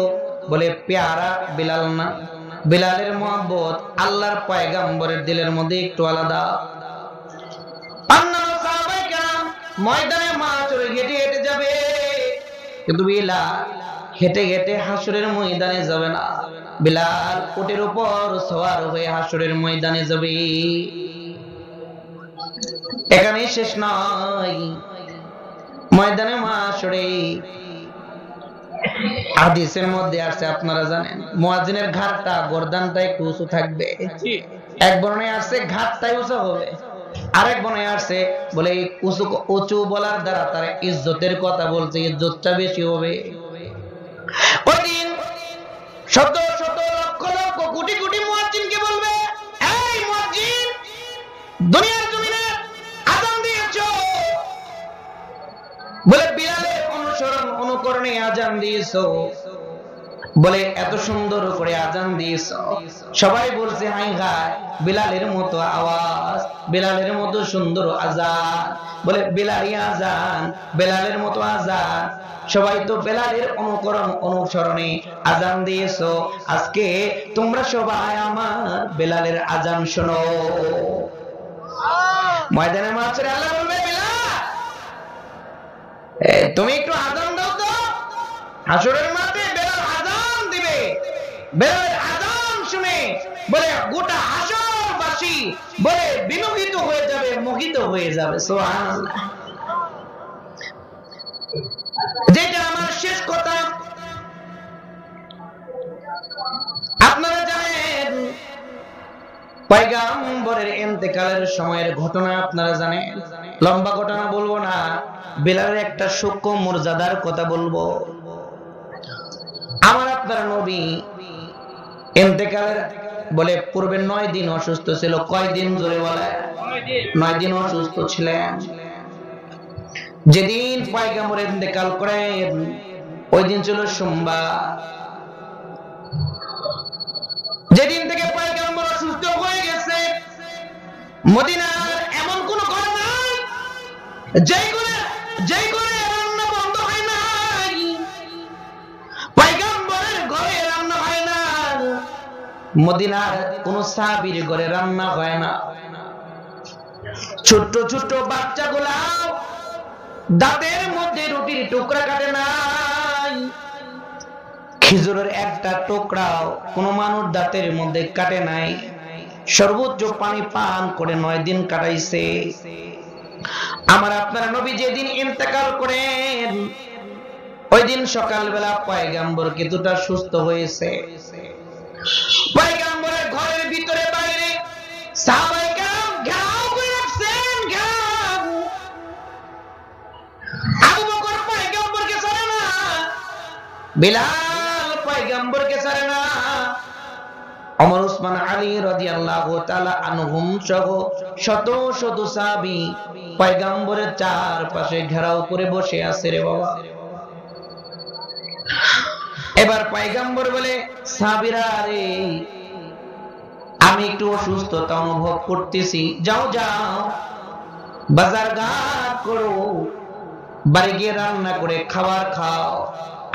বলে পেয়ারা বিলাল না। বিলালের মহব্বত আল্লাহর পয়গম্বরের দিলের মধ্যে একটু আলাদা। অন্যান্য সাহাবায়ে কেরাম ময়দানে মাশরে হেঁটে হেঁটে যাবে, কিন্তু বিলাল হেঁটে হেঁটে হাসরের ময়দানে যাবে না। বিলাল উটের উপর সওয়ার হয়ে হাসরের ময়দানে যাবে। এখানে শেষ নয়, ময়দানে মাশরে হাদিসের মধ্যে আছে, আপনারা জানেন, মুয়াজ্জিনের ঘাড়টা গর্দানটা একটু উঁচু থাকবে। এক বর্ণনায় আছে ঘাড়টাই উঁচু হবে, আরেক বর্ণনায় আছে বলে উঁচু বলার দ্বারা তার ইজ্জতের কথা বলছে, ইজ্জতটা বেশি হবে। ওই দিন শত শত লক্ষ লক্ষ কোটি কোটি মুয়াজ্জিনকে বলবে, এই মুয়াজ্জিন, দুনিয়ার জমিনে আযান দিয়েছো, বলে বিলালের অনুকরণে আযান দিয়েছো, বলে এত সুন্দর করে আযান দিয়েছো। সবাই বলছে হাই হাই, বিলালের মতো আওয়াজ, বিলালের মতো সুন্দর আযান, বলে বিলালি আযান, বিলালের মতো আযান। সবাই তো বিলালের অনুসরণে আযান দিয়েছো, আজকে তোমরা সবাই আমার বিলালের আযান শোনো। ময়দানে মাহশরে আল্লাহ বলবে, বিলাল তুমি একটু আযান দাও তো। হাসরের মাঠে বেলাল আযান দিবে, বেলালের আযান শুনে বলে গোটা হাসরবাসী বলে বিমোহিত হয়ে যাবে, মোহিত হয়ে যাবে। সুবহানাল্লাহ। যেটা আমার শেষ কথা, আপনারা জানেন পয়গম্বরের ইন্তেকালের সময়ের ঘটনা আপনারা জানেন, লম্বা ঘটনা বলবো না, বিলালের একটা সূক্ষ্ম মর্যাদার কথা বলবো। আমার আপনার নবী ইন্তেকালের বলে পূর্বে 9 দিন অসুস্থ ছিল। কয় দিন জোরে বলে? 9 দিন অসুস্থ ছিলেন। যেদিন পয়গম্বর ইন্তেকাল করেন ওই দিন ছিল সোমবার। যেদিন থেকে পয়গম্বর অসুস্থ হয়ে গেছে, মদিনার এমন কোন ঘর নাই যেই ঘরে রান্না বন্ধ হয় নাই, পয়গম্বরের ঘরে রান্না হয় না, মদিনার কোন সাহাবীর ঘরে রান্না হয় না। ছোট্ট ছোট্ট বাচ্চাগুলা দাঁতের মধ্যে রুটির টুকরা কাটে নাই, খেজুরের একটা টুকরাও কোন মানুষ দাঁতের মধ্যে কাটে নাই। সর্বোচ্চ পানি পান করে 9 দিন কাটাইছে। আমার আপনার নবী যেদিন ইন্তেকাল করেন ওই দিন সকালবেলা পয়গম্বর কিছুটা সুস্থ হয়েছে। পয়গম্বরের ঘরের ভিতরে বাইরে সাহাবায়ে কেরাম ঘেরাও করে রাখছেন, ঘেরাও। আবু বকর পয়গম্বরকে ছাড়ে না, বিলাল পয়গম্বরকে ছাড়ে না, ওমর ওসমান আলী রাদিয়াল্লাহু তাআলা আনহুম সহ শত শত সাহাবী পয়গম্বরের চারপাশে ঘেরাও করে বসে আছে রে বাবা। এবার পয়গম্বর বলে, সাহাবীরা রে, আমি একটু অসুস্থতা অনুভব করতেছি, যাও যাও বাজার ঘাট করো, বাড়ি গিয়ে রান্না করে খাবার খাও,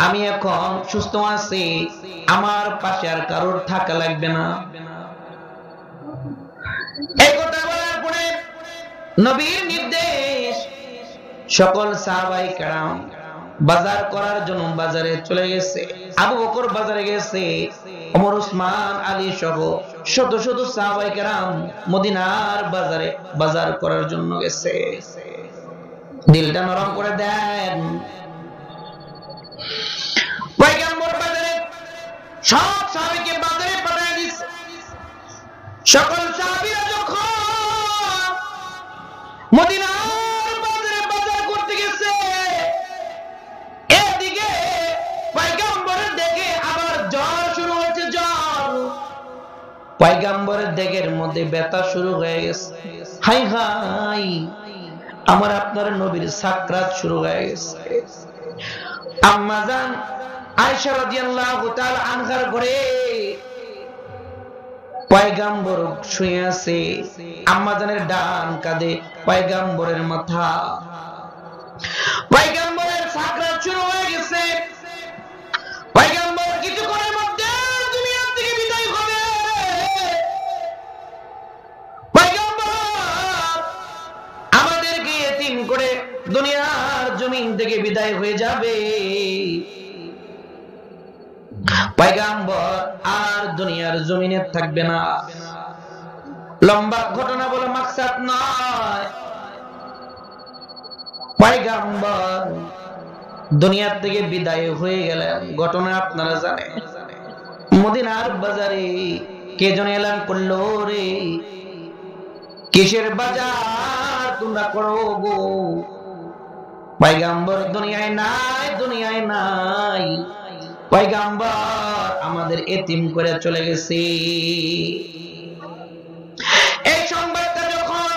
আমি এখন সুস্থ আছি, আমার পাশে আর কারোর থাকা লাগবে না। এই কথা বলার পরে নবীর নির্দেশ, সকল সাহাবায়ে কেরাম বাজার করার জন্য বাজারে চলে গেছে। আবু বকর বাজারে গেছে, ওমর ওসমান আলী সহ শত শত সাহাবায়ে কেরাম মদিনার বাজারে বাজার করার জন্য গেছে। দিলটা নরম করে দেন। পয়গম্বর বাজারে সব সাহাবীকে বাজারে পাঠিয়ে দিয়েছে। সকল সাহাবীরা যখন মদিনার বাজারে বাজার করতে গেছে, এদিকে পয়গম্বরের দেখে আবার জ্বর শুরু হয়েছে, জ্বর। পয়গম্বরের দেহের মধ্যে ব্যথা শুরু হয়ে গেছে। হাই হাই, আমার আপনার নবীর সাকরাত শুরু হয়ে গেছে। আম্মা জান আয়েশা রাদিয়াল্লাহু তাআলা আনহার ঘরে পয়গম্বর শুয়ে আছে। আম্মা জানের ডান কাঁধে পয়গম্বরের মাথা। পয়গম্বরের সাকরাত শুরু হয়ে গেছে। পয়গম্বর কিছুক্ষণের মধ্যে দুনিয়া থেকে বিদায় হবে। পয়গম্বর আমাদেরকে এতিম করে দুনিয়ার জমিন থেকে বিদায় হয়ে যাবে। পয়গম্বর আর দুনিয়ার জমিনে থাকবে না। লম্বা ঘটনা বলে মাকসাদ নয়। পয়গম্বর দুনিয়ার থেকে বিদায় হয়ে গেলেন। ঘটনা আপনারা জানেন। মদিনার বাজারে কে যেন এলান করলো, রে কিসের বাজার তোমরা করো গো? পয়গম্বর দুনিয়ায় নাই, দুনিয়ায় নাই। পয়গম্বর আমাদের এতিম করে চলে গেছে। এই সংবাদটা যখন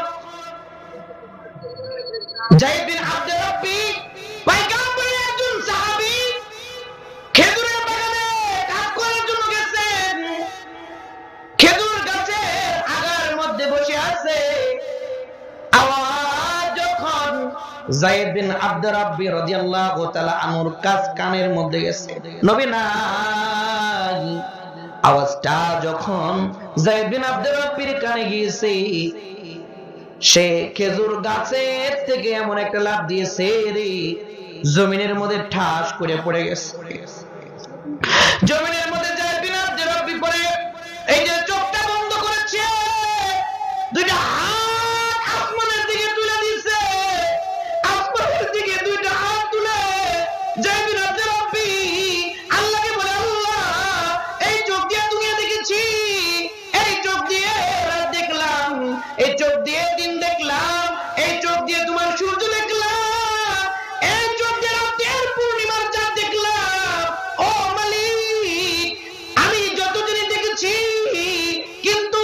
যায়েদ বিন আব্দুর রাব্বি, পয়গম্বরের একজন সাহাবী, খেজুরের বাগানে কাজ করার জন্য গেছেন, খেজুর গাছের আগার মধ্যে বসে আছে। আওয়াজ যখন যায়েদ বিন আব্দুর রাব্বি রাদিয়াল্লাহু তাআলা আনহুর কানের মধ্যে গেছে, নবী নাই। আওয়াজটা যখন যায়েদ বিন আব্দুর রাব্বির কানে গিয়েছে, সে খেজুর গাছের থেকে এমন একটা লাফ দিয়েছে রে, জমিনের মধ্যে ঠাস করে পড়ে গেছে। জমিনের মধ্যে যায়েদ বিন আব্দুর রাব্বি পড়ে, এই যে চোখটা বন্ধ করেছে, দুইটা হাত আসমানের দিকে তুলে দিয়েছে। আসমানের দিকে দুইটা হাত তুলে যায়েদ বিন আব্দুর রাব্বি আল্লাহকে বলে, আল্লাহ, এই চোখ দিয়ে দুনিয়া দেখেছি, এই চোখ দিয়ে রাত দেখলাম, এই চোখ দিয়ে দিন দেখলাম, এই চোখ দিয়ে তোমার সূর্য দেখলাম, এই চোখ দিয়ে রাতের পূর্ণিমার চাঁদ দেখলাম। ও মালিক, আমি যতদিন দেখেছি, কিন্তু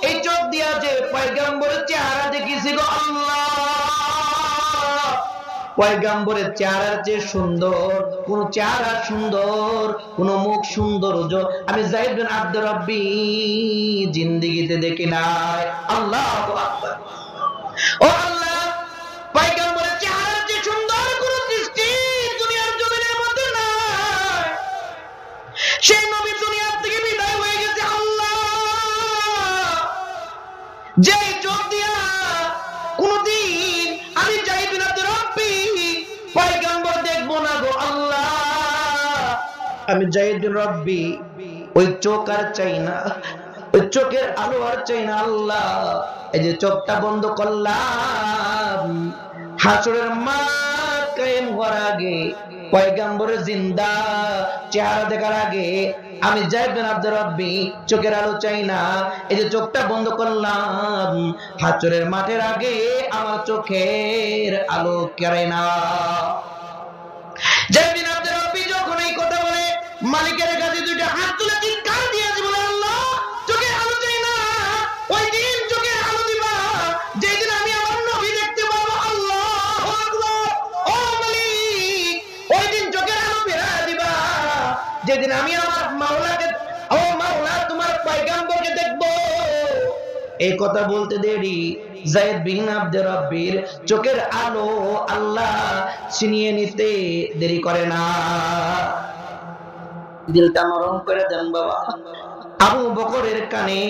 এই চোখ দিয়া যে পয়গম্বরের চেহারা দেখেছি গো আল্লাহ, পয়গম্বরের চেহারার যে সুন্দর, কোন চেহারা সুন্দর, কোন মুখ সৌন্দর্য আমি যায়েদ বিন আব্দুর রাব্বি জিন্দেগিতে দেখি নাই। আল্লাহু আকবার। ও আল্লাহ, পয়গম্বরের চেহারার যে সুন্দর কোন সৃষ্টি দুনিয়ার জমিনের মধ্যে নাই। সেই নবী দুনিয়ার থেকে বিদায় হয়ে গেছে। আল্লাহ, যেই চোখ দিয়া কোনদিন আমি যায়েদ বিন আব্দুর রাব্বি পয়গম্বর দেখবো না গো আল্লাহ, আমি যায়েদ বিন রাব্বি ওই চোখ আর চাই না, ওই চোখের আলো আর চাই না। আল্লাহ, এই যে চোখটা বন্ধ করলাম, হাসরের মাঠ কায়েম হওয়ার আগে, পয়গম্বরের জিন্দা চেহারা দেখার আগে আমি যায়েদ বিন আব্দুর রাব্বি চোখের আলো চাই না। এই যে চোখটা বন্ধ করলাম, হাসরের মাঠের আগে আমার চোখের আলো কেড়ে না। যায়েদ বিন আব্দুর রাব্বি যখন এই কথা বলে, মালিকের কাছে দুইটা হাত তুলে চিৎকার দিয়েছে, বলে, আল্লাহ, চোখের আলো চাই না, ওই দিন চোখের আলো দিবা যেদিন আমি আমার নবী দেখতে পাবো। আল্লাহু আকবার। ও মালিক, ওই দিন চোখের আলো ফেরায় দিবা যেদিন আমি আমার মাওলাকে, ও মাওলা, তোমার পয়গম্বরকে দেখবো। এই কথা বলতে দেরি যায়েদ বিন আব্দুর রাব্বির চোখের আলো আল্লাহ ছিনিয়ে নিতে দেরি করে না। দিলটা নরম করে দেন বাবা। আবু বকরের কানে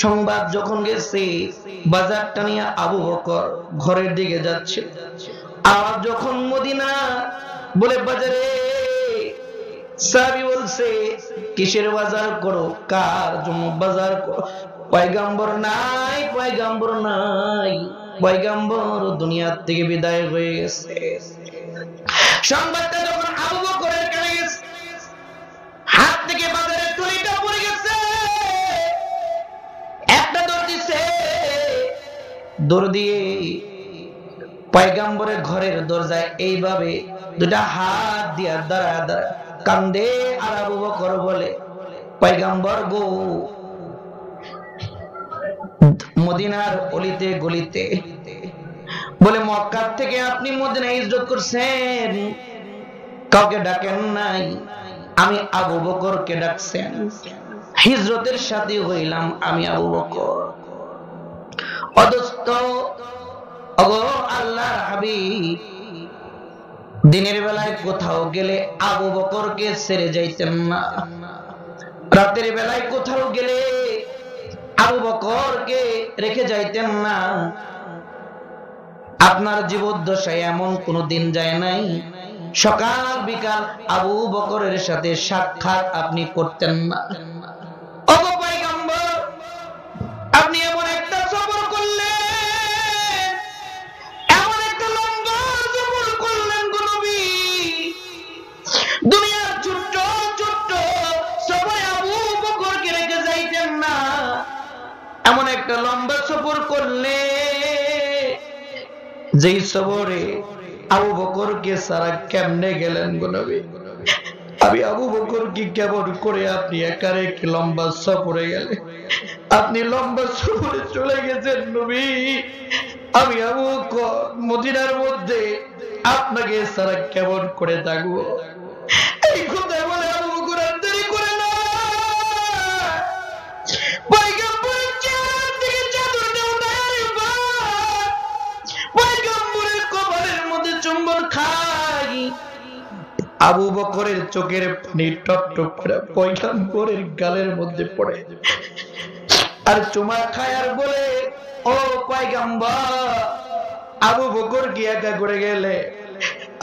সংবাদ যখন গেছে, বাজারটা নিয়ে আবু বকর ঘরের দিকে যাচ্ছে। আর যখন মদিনা বলে বাজারে, সাহাবী বলছে, কিসের বাজার করো, কার জন্য বাজার করো? পয়গম্বর নাই, পয়গম্বর নাই, পয়গম্বর দুনিয়ার থেকে বিদায় হয়ে গেছে। সংবাদটা যখন আবু বকরের কানে গেছে, হাত থেকে বাজারের টুলিটা পড়ে গেছে, একটা দৌড় দিছে, দৌড় দিয়ে পয়গম্বরের ঘরের দরজায় এইভাবে দুটা হাত দিয়া দাঁড়া দাঁড়া কান্দে। আর আবু বকর বলে, পয়গম্বর গো, মদিনার অলিতে গলিতে, বলে, মক্কা থেকে আপনি মদিনায় হিজরত করছেন, কাউকে ডাকেন নাই, আমি আবু বকরকে ডাকছেন, হিজরতের সাথী হইলাম আমি আবু বকর। অদস্ত ওগো আল্লাহর হাবিব, দিনের বেলায় কোথাও গেলে আবু বকরকে ছেড়ে যাইতেন না, রাতের বেলায় কোথাও গেলে আবু বকরকে রেখে যাইতেন না। আপনার জীবদ্দশায় এমন কোন দিন যায় নাই সকাল বিকাল আবু বকরের সাথে সাক্ষাৎ আপনি করতেন না। ওগো পয়গম্বর, আপনি এমন একটা সফর করলেন, এমন একটা লম্বা সফর করলেন গো নবী, একটা লম্বা সফর করলে, যেই সফরে আবু বকরকে সারা কেমনে গেলেন গো নবী? আমি আবু বকরকে কেমন করে আপনি একা রেখে লম্বা সফরে গেলেন? আপনি লম্বা সফরে চলে গেছেন নবী, আমি আবু বকর মদিনার মধ্যে আপনাকে সারা কেমন করে থাকবো? এই কথা বলে আবু বকর আর দেরি করে না, পয়গম্বরের চেহারার দিকে চাদরটা উঠায় পয়গম্বরের কপালের মধ্যে চুম্বন খাই। আবু বকরের চোখের পানি টপ টপ করে পয়গম্বরের গালের মধ্যে পড়ে আর চুমা খায় আর বলে, ও পয়গম্বর, আবু বকর কি একা করে গেলে?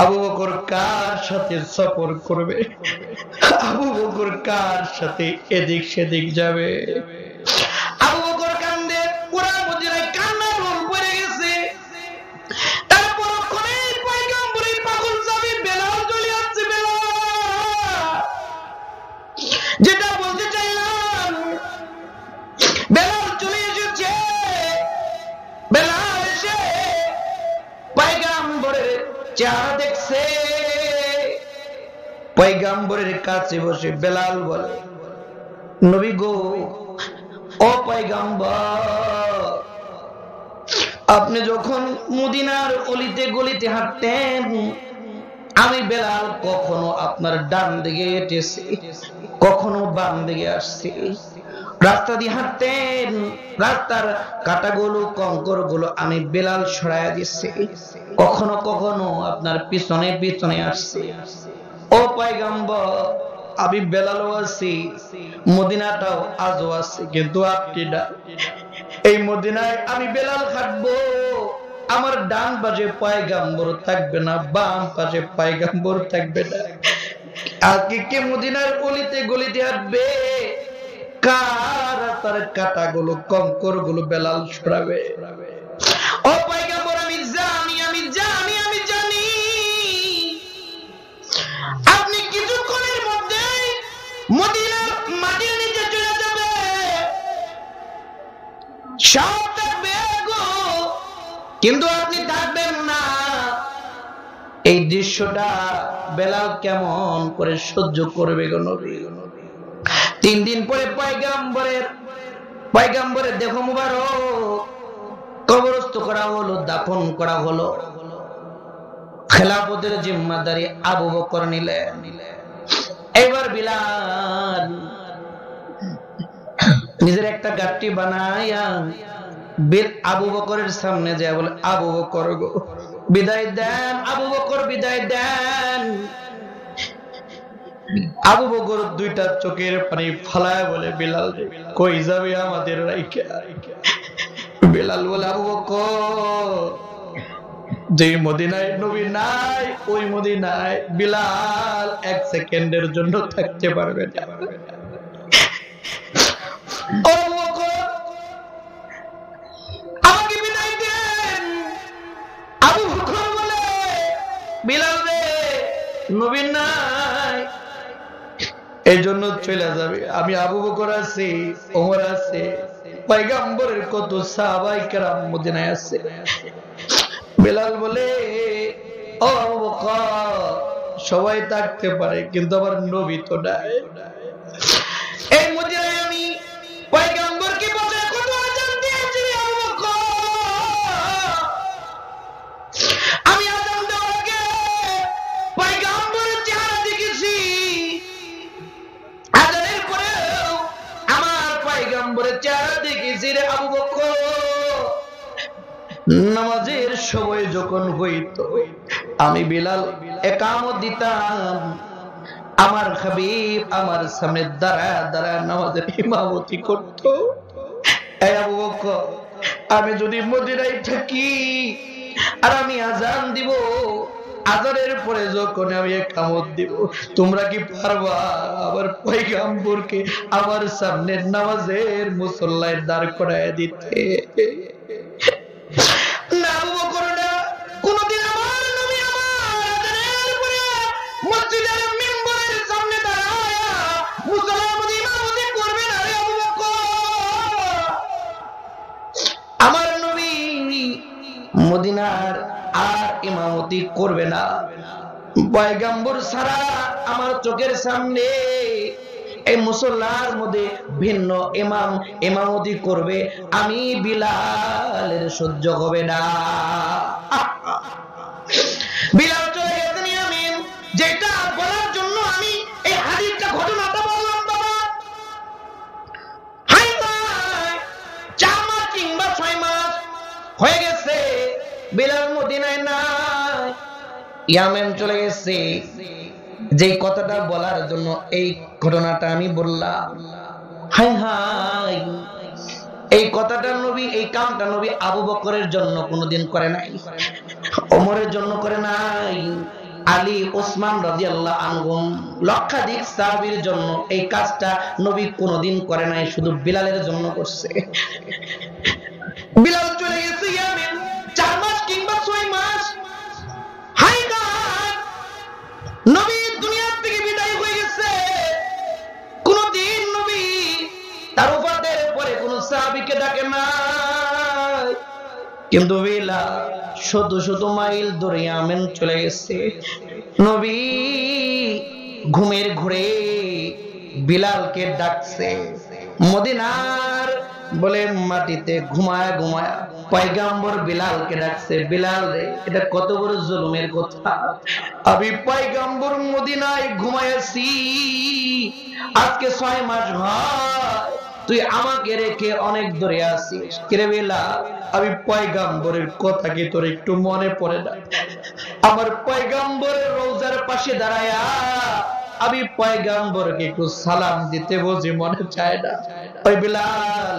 আবু বকর কার সাথে সফর করবে? আবু বকর কার সাথে এদিক সেদিক যাবে? আবু বকর কান্দে, পুরা মদিনায় কান্নার রোল পড়ে গেছে। তারপর ওখানে পয়গম্বরের পাগল যাবে বেলাল চলে আসছে। বেলাল, যেটা বলতে চাইলাম, বেলাল চলে এসেছে। বেলাল এসে পয়গম্বরের চেহারা দেখছে। পয়গম্বরের কাছে বসে বেলাল বলে, নবী গো, ও পয়গম্বর, আপনি যখন মদিনার অলিতে গলিতে হাঁটতেন, আমি বেলাল কখনো আপনার ডান দিকে হেঁটেছি, কখনো বাম দিকে আসছি। রাস্তা দিয়ে হাঁটতেন, রাস্তার কাঁটাগুলো কঙ্কর গুলো আমি বেলাল সরাইয়া দিচ্ছি, কখনো কখনো আপনার পিছনে পিছনে আসছি। ও পয়গম্বর, আমি বেলালও আছি, মদিনাটাও আজও আছে, কিন্তু আপনি না। এই মদিনায় আমি বেলাল হাঁটবো, আমার ডান পাশে পয়গম্বর থাকবে না, বাম পাশে পয়গম্বর থাকবে না। আজকে কে মদিনার অলিতে গলিতে হাঁটবে? কার তার কাঁটাগুলো কঙ্কর গুলো বেলাল সরাবে? ও পয়গম্বর, আমি জানি, আমি জানি, আমি জানি আপনি কিছুক্ষণের মধ্যে মদিনার মাটির নিচে চলে যাবে, সব থাকবে গো, কিন্তু আপনি থাকবেন না। এই দৃশ্যটা বেলাল কেমন করে সহ্য করবে গো নবী? 3 দিন পরে পয়গম্বরের দেহ মুবারক কবরস্থ করা হলো, দাফন করা হলো। খেলাফতের জিম্মাদারি আবু বকর নিলেন। এবার বিলাল নিজের একটা গাট্টি বানায়া আবু বকরের সামনে যায় বলে, আবু বকর গো, বিদায় দেন, আবু বকর বিদায় দেন। আবু বকর দুইটা চোখের পানি ফালায় বলে, বিলাল কই যাবে আমাদের রাইখা? বিলাল বলে, আবু বকর, যে মদিনায় নবী নাই, ওই মদিনায় বিলাল 1 সেকেন্ডের জন্য থাকতে পারবে না। আবু বকর, আমাকে বিদায় দেন। আবু বকর বলে, বিলাল রে, নবী নাই, এই জন্য চলে যাবে। আমি আবু বকর আছি, ওমর আছে, পয়গম্বরের কত সাহাবায়ে কেরাম মদিনায় আছে। বিলাল বলে, ও আবু বকর, সবাই থাকতে পারে, কিন্তু আমার নবী তো নাই। এই মদিনায় আমি পয়গম্বরকে বলে কত আযান দিয়েছি আবু বকর। আমি আযান দেওয়ার আগে পয়গম্বরের চেহারা দেখেছি, আযানের পরেও আমার পয়গম্বরের চেহারা দেখেছি রে আবু বকর। নামাজের সময় যখন হইতো, আমি বিলাল ইকামত দিতাম, আমার হাবিব আমার সামনে দাঁড়ায় দাঁড়ায় নামাজের ইমামতি করত। এই আবু বকর, আমি যদি মদিনায় থাকি আর আমি আযান দিব, আযানের পরে যখন আমি ইকামত দিব, তোমরা কি পারবা আমার পয়গম্বরকে আমার সামনে নামাজের মুসল্লায় দাঁড় করায় দিতে? না আবু বকর, না, কোনদিন আমার নবী আমার আযানের পরে মসজিদের মিম্বরের সামনে দাঁড়ায়া মুসলমানদের ইমামতি করবে না রে আবু বকর। মদিনার আর ইমামতি করবে না। পয়গম্বর ছাড়া আমার চোখের সামনে এই মুসল্লার মধ্যে ভিন্ন ইমাম ইমামতি করবে, আমি বিলালের সহ্য হবে না। বিলাল চলে গেছেন ইয়ামিন। যেটা বলার জন্য আমি এই হাদিসটা ঘটনাটা বললাম বাবা, 4 মাস কিংবা 6 মাস হয়ে গেছে, বিলাল মদিনায় নাই, ইয়ামেন চলে গেছে। যে কথাটা বলার জন্য এই ঘটনাটা আমি বললাম, হাই হাই, এই কথাটা নবী, এই কামটা নবী আবু বকরের জন্য কোনোদিন করে নাই, ওমরের জন্য করে নাই, আলী ওসমান রাদিয়াল্লাহু আনহুম লক্ষাধিক সাহাবীর জন্য এই কাজটা নবী কোনোদিন করে নাই, শুধু বিলালের জন্য করছে। বিলাল চলে গেছে ইয়ামেন 4 মাস কিংবা 6 মাস। হাই গায়, নবী দুনিয়া থেকে বিদায় হয়ে গেছে, কোনদিন নবী তার উফাতের পরে কোন সাহাবীকে ডাকে নাই, কিন্তু বিলাল শত শত মাইল দূরে ইয়ামেন চলে গেছে। নবী ঘুমের ঘোরে বিলালকে ডাকছে, মদিনার বলে মাটিতে ঘুমায় ঘুমায় পয়গম্বর বিলালকে ডাকছে, বিলাল রে, এটা কত বড় জুলুমের কথা, আমি পয়গম্বর মদিনায় ঘুমাইছি, আজকে 6 মাস হয় তুই আমাকে রেখে অনেক দূরে আছিস, কিরে বিলাল, আমি পয়গম্বরের কথা কি তোর একটু মনে পড়ে না? আমার পয়গম্বরের রওজার পাশে দাঁড়ায়া আমি পয়গম্বরকে একটু সালাম দিতে বুঝি মনে চায় না? ওই বিলাল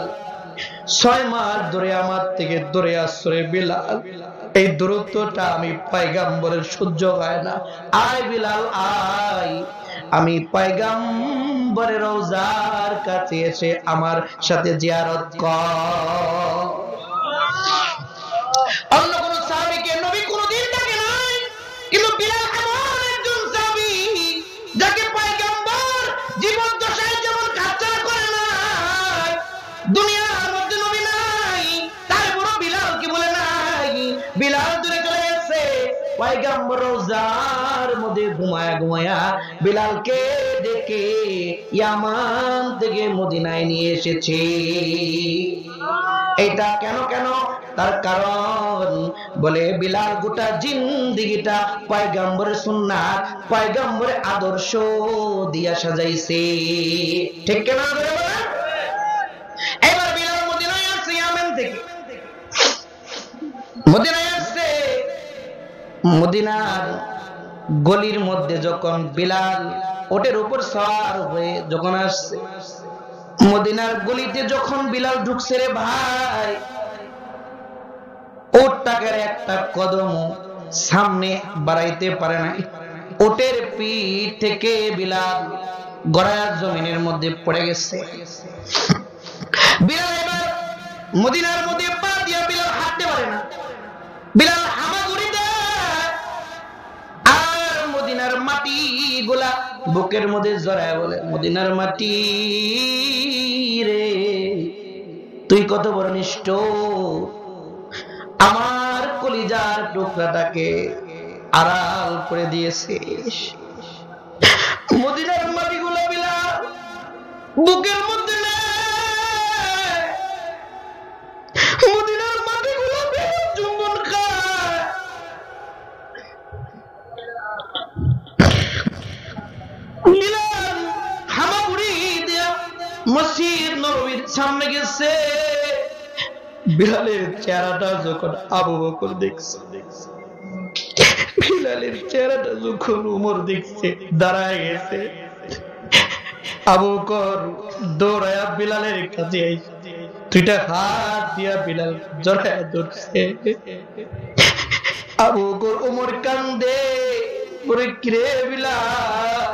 6 মাস ধরে আমার থেকে দূরে আসরে বিলাল, এই দূরত্বটা আমি পয়গম্বরের সহ্য হয় না, আয় বিলাল আয়, আমি পয়গম্বরের রওজার কাছে এসে আমার সাথে জিয়ারত কর। অন্য কোন সাহাবীকে নবী কোনদিন ডাকে নাই, কিন্তু বিলাল এমন একজন সাহাবী যাকে পয়গম্বর জীবন দশায় যেমন খাচ্ছাড়া করে নাই, দুনিয়ার মধ্যে নবী নাই, তারপরও বিলাল কি বলে নাই? বিলাল দূরে চলে গেছে, পয়গম্বর রওজার মধ্যে ঘুমায়া ঘুমায়া বিলালকে ডেকে ইয়ামান থেকে মদিনায় নিয়ে এসেছে। এটা কেন কেন? তার কারণ বলে বিলাল গোটা জিন্দেগিটা পয়গম্বরের সুন্নাত, পয়গম্বরের আদর্শ দিয়া সাজাইছে, ঠিক কেন? এবার বিলাল মদিনায় আসছে, ইয়ামেন থেকে মদিনায় আসছে। মদিনার গলির মধ্যে যখন বিলাল ওটের উপর সওয়ার হয়ে যখন আসছে, মদিনার গলিতে যখন বিলাল ঢুকছে রে ভাই, ওটটাকে একটা কদম সামনে বাড়াইতে পারে নাই, ওটের পিঠ থেকে বিলাল গড়ায়া জমিনের মধ্যে পড়ে গেছে। বিলাল এবার মদিনার মধ্যে পা দিয়া বিলাল হাঁটতে পারে না, বিলাল হামাগুড়ি দেয়, আর মদিনার মাটি গুলা বুকের মধ্যে জড়ায় বলে, মদিনার মাটি রে, তুই কত বড় নিষ্ঠুর, আমার কলিজার টুকরাটাকে আড়াল করে দিয়েছিস। মদিনার মাটিগুলো বিলাল বুকের মধ্যে নেয়, মদিনার মাটিগুলো চুম্বন খায়, বিলাল হামাগুড়ি দিয়া মসজিদ নববীর সামনে গেছে। বিলালের চেহারাটা যখন আবু বকর দেখছে, বিলালের চেহারাটা যখন উমর দেখছে, দাঁড়ায় গেছে। আবু বকর দৌড়ায়া বিলালের কাছে দুইটা হাত দিয়া বিলাল জড়ায়া ধরছে। আবু বকর উমর কান্দে, বলে কিরে বিলাল,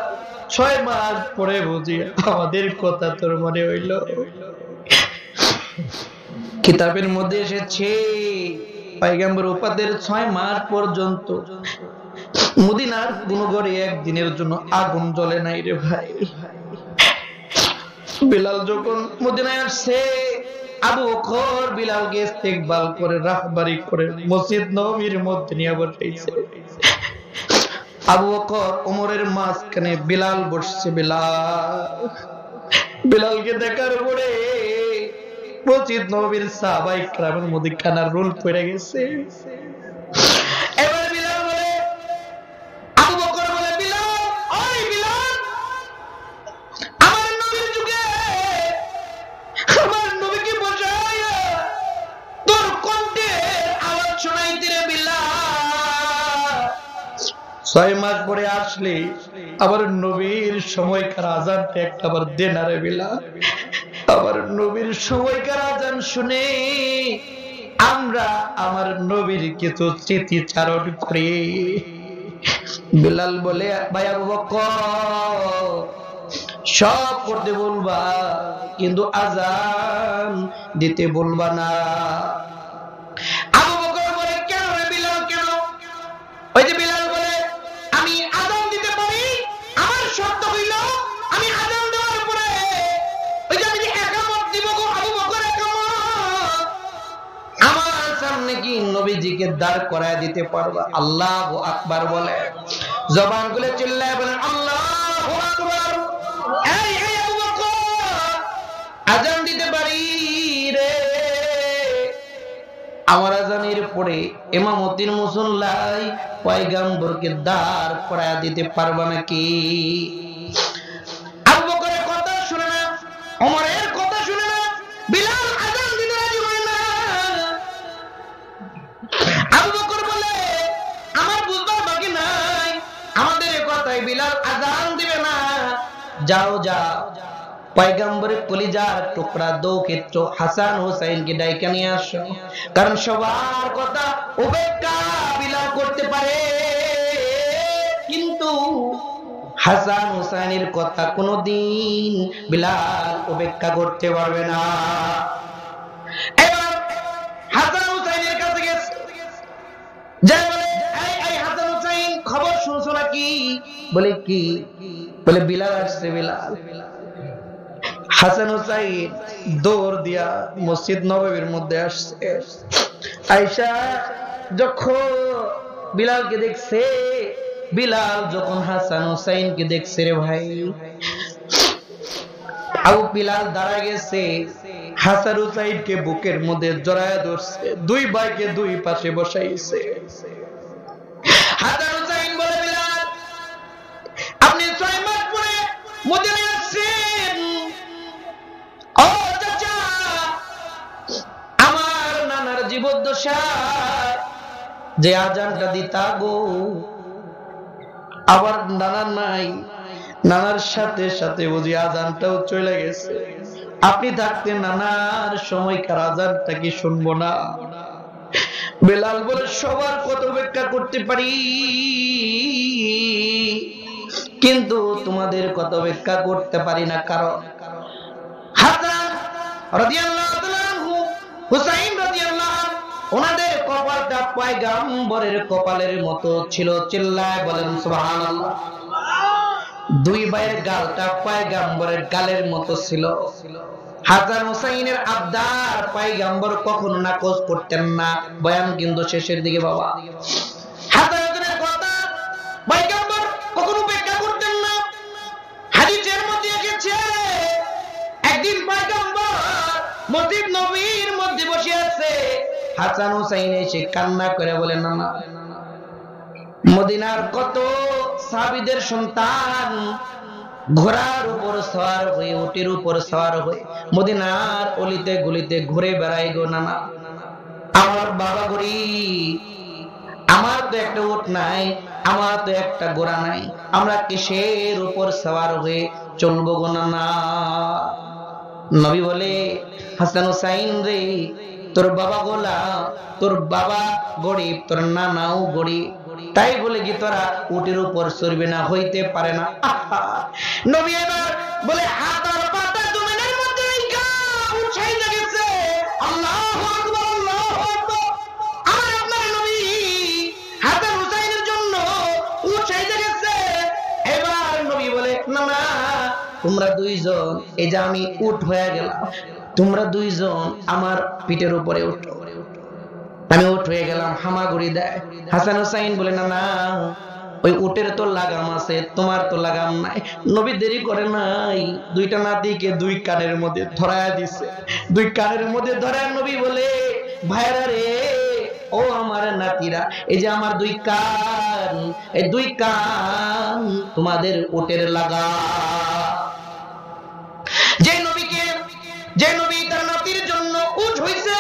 6 মাস পরে বুঝি আমাদের কথা তোর মনে হইল? কিতাবের মধ্যে এসেছে পয়গম্বর উপাদের 6 মাস পর্যন্ত মদিনার কোন ঘরে একদিনের জন্য আগুন জ্বলে নাই রে ভাই। বিলাল যখন মদিনায় আসছে, আবু বকর বিলালকে ইস্তেকবাল করে রাহবারি করে মসজিদ নববীর মধ্যে নিয়ে বসাইছে। আবু বকর ওমরের মাঝখানে, বিলাল বসছে। বিলালকে দেখার পরে মসজিদ নববীর সাহাবায়ে কেরামের মধ্যে কানার রোল পড়ে গেছে। এবার বিলাল বলে, আবু বকর বলে, বিলাল, ওই বিলাল, আমার নবীর যুগে আমার নবীকে বসাইয়া তোর কণ্ঠের আওয়াজ শোনাইতে রে বিলাল। 6 মাস পরে আসলে আমার নবীর সময়কার আজানটা একটাবার দে না রে বিলাল। আমার নবীর সময়কার আজান শুনে আমরা আমার নবীর কিছু স্মৃতিচারণ করি। বিলাল বলে, ভাই আবু বকর, সব করতে বলবা কিন্তু আজান দিতে বলবা না। আবু বকর বলে, কেন রে বিলাল, কেন? ওই যে বিলাল বলে, আমি আজান দিতে পারি, আমার শর্ত হইল আমি আজান দেওয়ার পরে ওই যে আমি যে একামত দিব গো আবু বকর, একামত আমার সামনে কি নবীজিকে দাঁড় করায় দিতে পারবা? আল্লাহু আকবার বলে, জবান খুলে চিল্লায় বলেন আল্লাহু আকবার। এই আবু বকর, আজান দিতে পারি রে। আমার আজানের পরে ইমামতির মুসল্লায় পয়গম্বরকে দাঁড় করায় দিতে পারবা নাকি? আবু বকরের কথা শুনে না, ওমরের কথা শুনে না, বিলাল আজান দিতে রাজি হয় না। আবু বকর বলে, আমার বুঝবার বাকি নাই, আমাদের কথাই বিলাল আজান দিবে না। যাও যাও, পয়গম্বরের কলিজার টুকরা দো ক্ষেত্র হাসান হোসেনকে ডাইকা নিয়ে আসো, কারণ সবার কথা উপেক্ষা বিলাল করতে পারে কিন্তু হাসান হোসেনের কথা কোনোদিন বিলাল উপেক্ষা করতে পারবে না। এবার হাসান হোসেনের কাছে গেছে, যাই বলে, এই হাসান হোসেন, খবর শুনছো নাকি? বলে কি? বলে বিলাল আসছে। বিলাল, হাসান হোসেন দৌড় দিয়া মসজিদ নববীর মধ্যে আসছে। আয়েশা যখন বিলালকে দেখছে, বিলাল যখন হাসান হোসেনকে দেখছে রে ভাই, আবু বিলাল দাঁড়ায় গেছে, হাসান হোসেনকে বুকের মধ্যে জড়ায় ধরছে, দুই ভাইকে দুই পাশে বসাইছে। হাসান হোসেন বলে, বিলাল, আপনি 6 মাস পরে মদিনায় আসছেন। ও চাচা, আমার নানার জীবদ্দশা যে আজানটা দিতা গো, আবার নানা নাই, নানার সাথে সাথে বুঝি আজানটাও চলে গেছে। আপনি থাকতে নানার সময়কার আজানটা কি শুনবো না? বেলাল বলে, সবার কত অপেক্ষা করতে পারি কিন্তু তোমাদের কত অপেক্ষা করতে পারি না। কারণ হাসান রাদিয়াল্লাহু তাআলা আনহু, হুসাইন রাদিয়াল্লাহু আনহু, ওনাদের কপালটা পয়গম্বরের কপালের মতো ছিল। চিল্লায় বলেন সুবহানাল্লাহ। দুই ভাইয়ের গালটা পয়গম্বরের গালের মতো ছিল। হাসান হুসাইনের আবদার পয়গম্বর কখনো নাকচ করতেন না। বয়ান কিন্তু শেষের দিকে বাবা। হাসানের কথা পয়গম্বর কখনো উপেক্ষা করতেন না। হাদিসের মধ্যে এসেছে, একদিন পয়গম্বর মসজিদ নববীর মধ্যে বসে আছে, হাসান হুসাইন এসে কান্না করে বলেন, না, মদিনার কত সাহাবীদের সন্তান ঘোড়ার উপর সওয়ার হয়ে, উটের উপর সওয়ার হয়ে মদিনার অলিতে গলিতে ঘুরে বেড়াই গো নানা। আমার বাবা গরিব, আমার তো একটা উট নাই, আমার তো একটা ঘোড়া নাই, আমরা কিসের উপর সওয়ার হয়ে চলবো গো নানা? নবী বলে, হাসান হুসাইন রে, তোর বাবা গোলাম, তোর বাবা গরিব, তোর নানাও গরিব, তাই বলে কি তোরা উটের উপর চড়বে না? হইতে পারে না। নবী এবার বলে, হাত আর পাটা জমিনের মধ্যে রেখা উঠাই গেছে। আল্লাহু আকবার, আল্লাহু আকবার। আমার আপনার নবী হাসান হুসাইনের জন্য উঠাই গেছে। এবার নবী বলে, না না, তোমরা দুইজন, এই যে আমি উট হয়ে গেলাম, তোমরা দুইজন আমার পিঠের উপরে উঠো। আমি উঠ হয়ে গেলাম, হামাগুড়ি দেয়। হাসান হুসাইন বলে না না, ওই উটের তো লাগাম আছে, তোমার তো লাগাম নাই। নবী দেরি করে নাই, দুইটা নাতিকে দুই কানের মধ্যে ধরায়া দিছে। দুই কানের মধ্যে ধরায় নবী বলে, ভাইরা রে, ও আমার নাতিরা, এই যে আমার দুই কান, এই দুই কান তোমাদের উটের লাগা। যে নবী তার নাতির জন্য উট হইছে,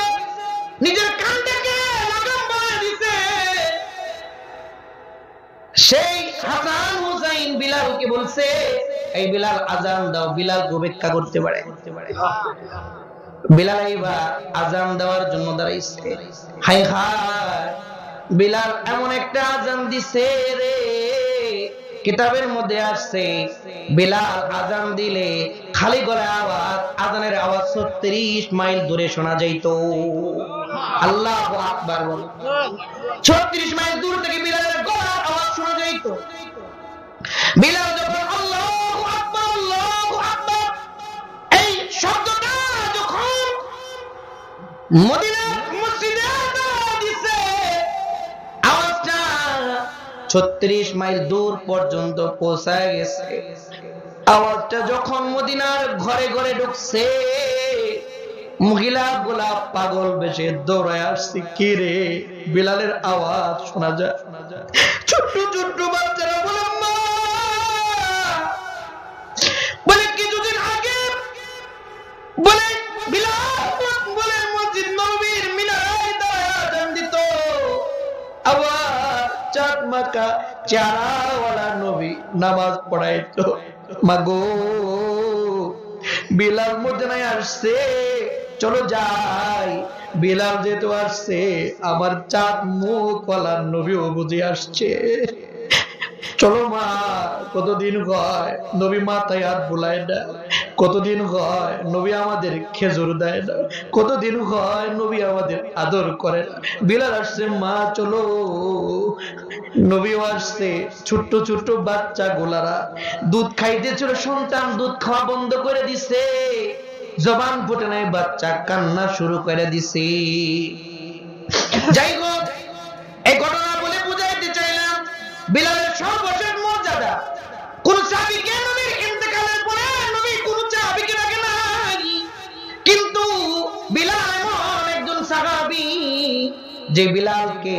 নিজের কানটাকে লাগাম বানায় দিছে, সেই হাসান হুসাইন বিলালকে বলছে, এই বিলাল আজান দাও। বিলাল অপেক্ষা করতে পারে। বিলাল এইবার আজান দেওয়ার জন্য দাঁড়াইছে। হায় হায়, বিলাল এমন একটা আজান দিছে রে, কিতাবের মধ্যে আসছে বিলাল আজান দিলে খালি গলায় আওয়াজ, আজানের আওয়াজ 36 মাইল দূরে শোনা যাইত। আল্লাহু আকবার বল। 36 মাইল দূর থেকে বিলালের গলার আওয়াজ শোনা যাইত। বিলাল যখন আল্লাহু আকবার, আল্লাহু আকবার এই শব্দটা যখন মদিনার মসজিদে দিছে, আওয়াজটা 36 মাইল দূর পর্যন্ত পৌঁছায় গেছে। আওয়াজটা যখন মদিনার ঘরে ঘরে ঢুকছে, মহিলা গুলা পাগল বেশে দৌড়ায় আসছে। কি রে, বিলালের আওয়াজ শোনা যায়। ছোট্ট ছোট্ট বাচ্চারা বলে, মা, বলে কিছুদিন আগে বলে বিলাল বলে মসজিদ নববীর মিনারে দাঁড়ায় আজান দিত, আবার চাঁদ মাকা চেহারাওয়ালা নবী নামাজ পড়াইতো। মাগো, বিলাল মদিনায় আসছে, চলো যাই। বিলাল যেহেতু আসছে, আমার চাঁদ মুখওয়ালা নবীও বুঝে আসছে। চলো মা, কতদিন হয় নবী মাথায় হাত বুলায় না, কতদিন হয় নবী আমাদের খেজুর দেয় না, কতদিন হয় নবী আমাদের আদর করে না। বিলাল আসছে, মা চলো। নবীও আসছে। ছোট্ট ছোট্ট বাচ্চা গোলারা দুধ খাইতেছিল, সন্তান দুধ খাওয়া বন্ধ করে দিছে, জবান ফুটে নাই, বাচ্চা কান্না শুরু করে দিছে। যাই হোক, এই ঘটনা বলে বুঝাইতে চাইলাম বিলালের সর্বশেষ মর্যাদা। কোন সাহাবীকে নবীর ইন্তেকালের পরে নবী কোন সাহাবীকে রাখে নাই, কিন্তু বিলাল এমন একজন সাহাবী যে বিলালকে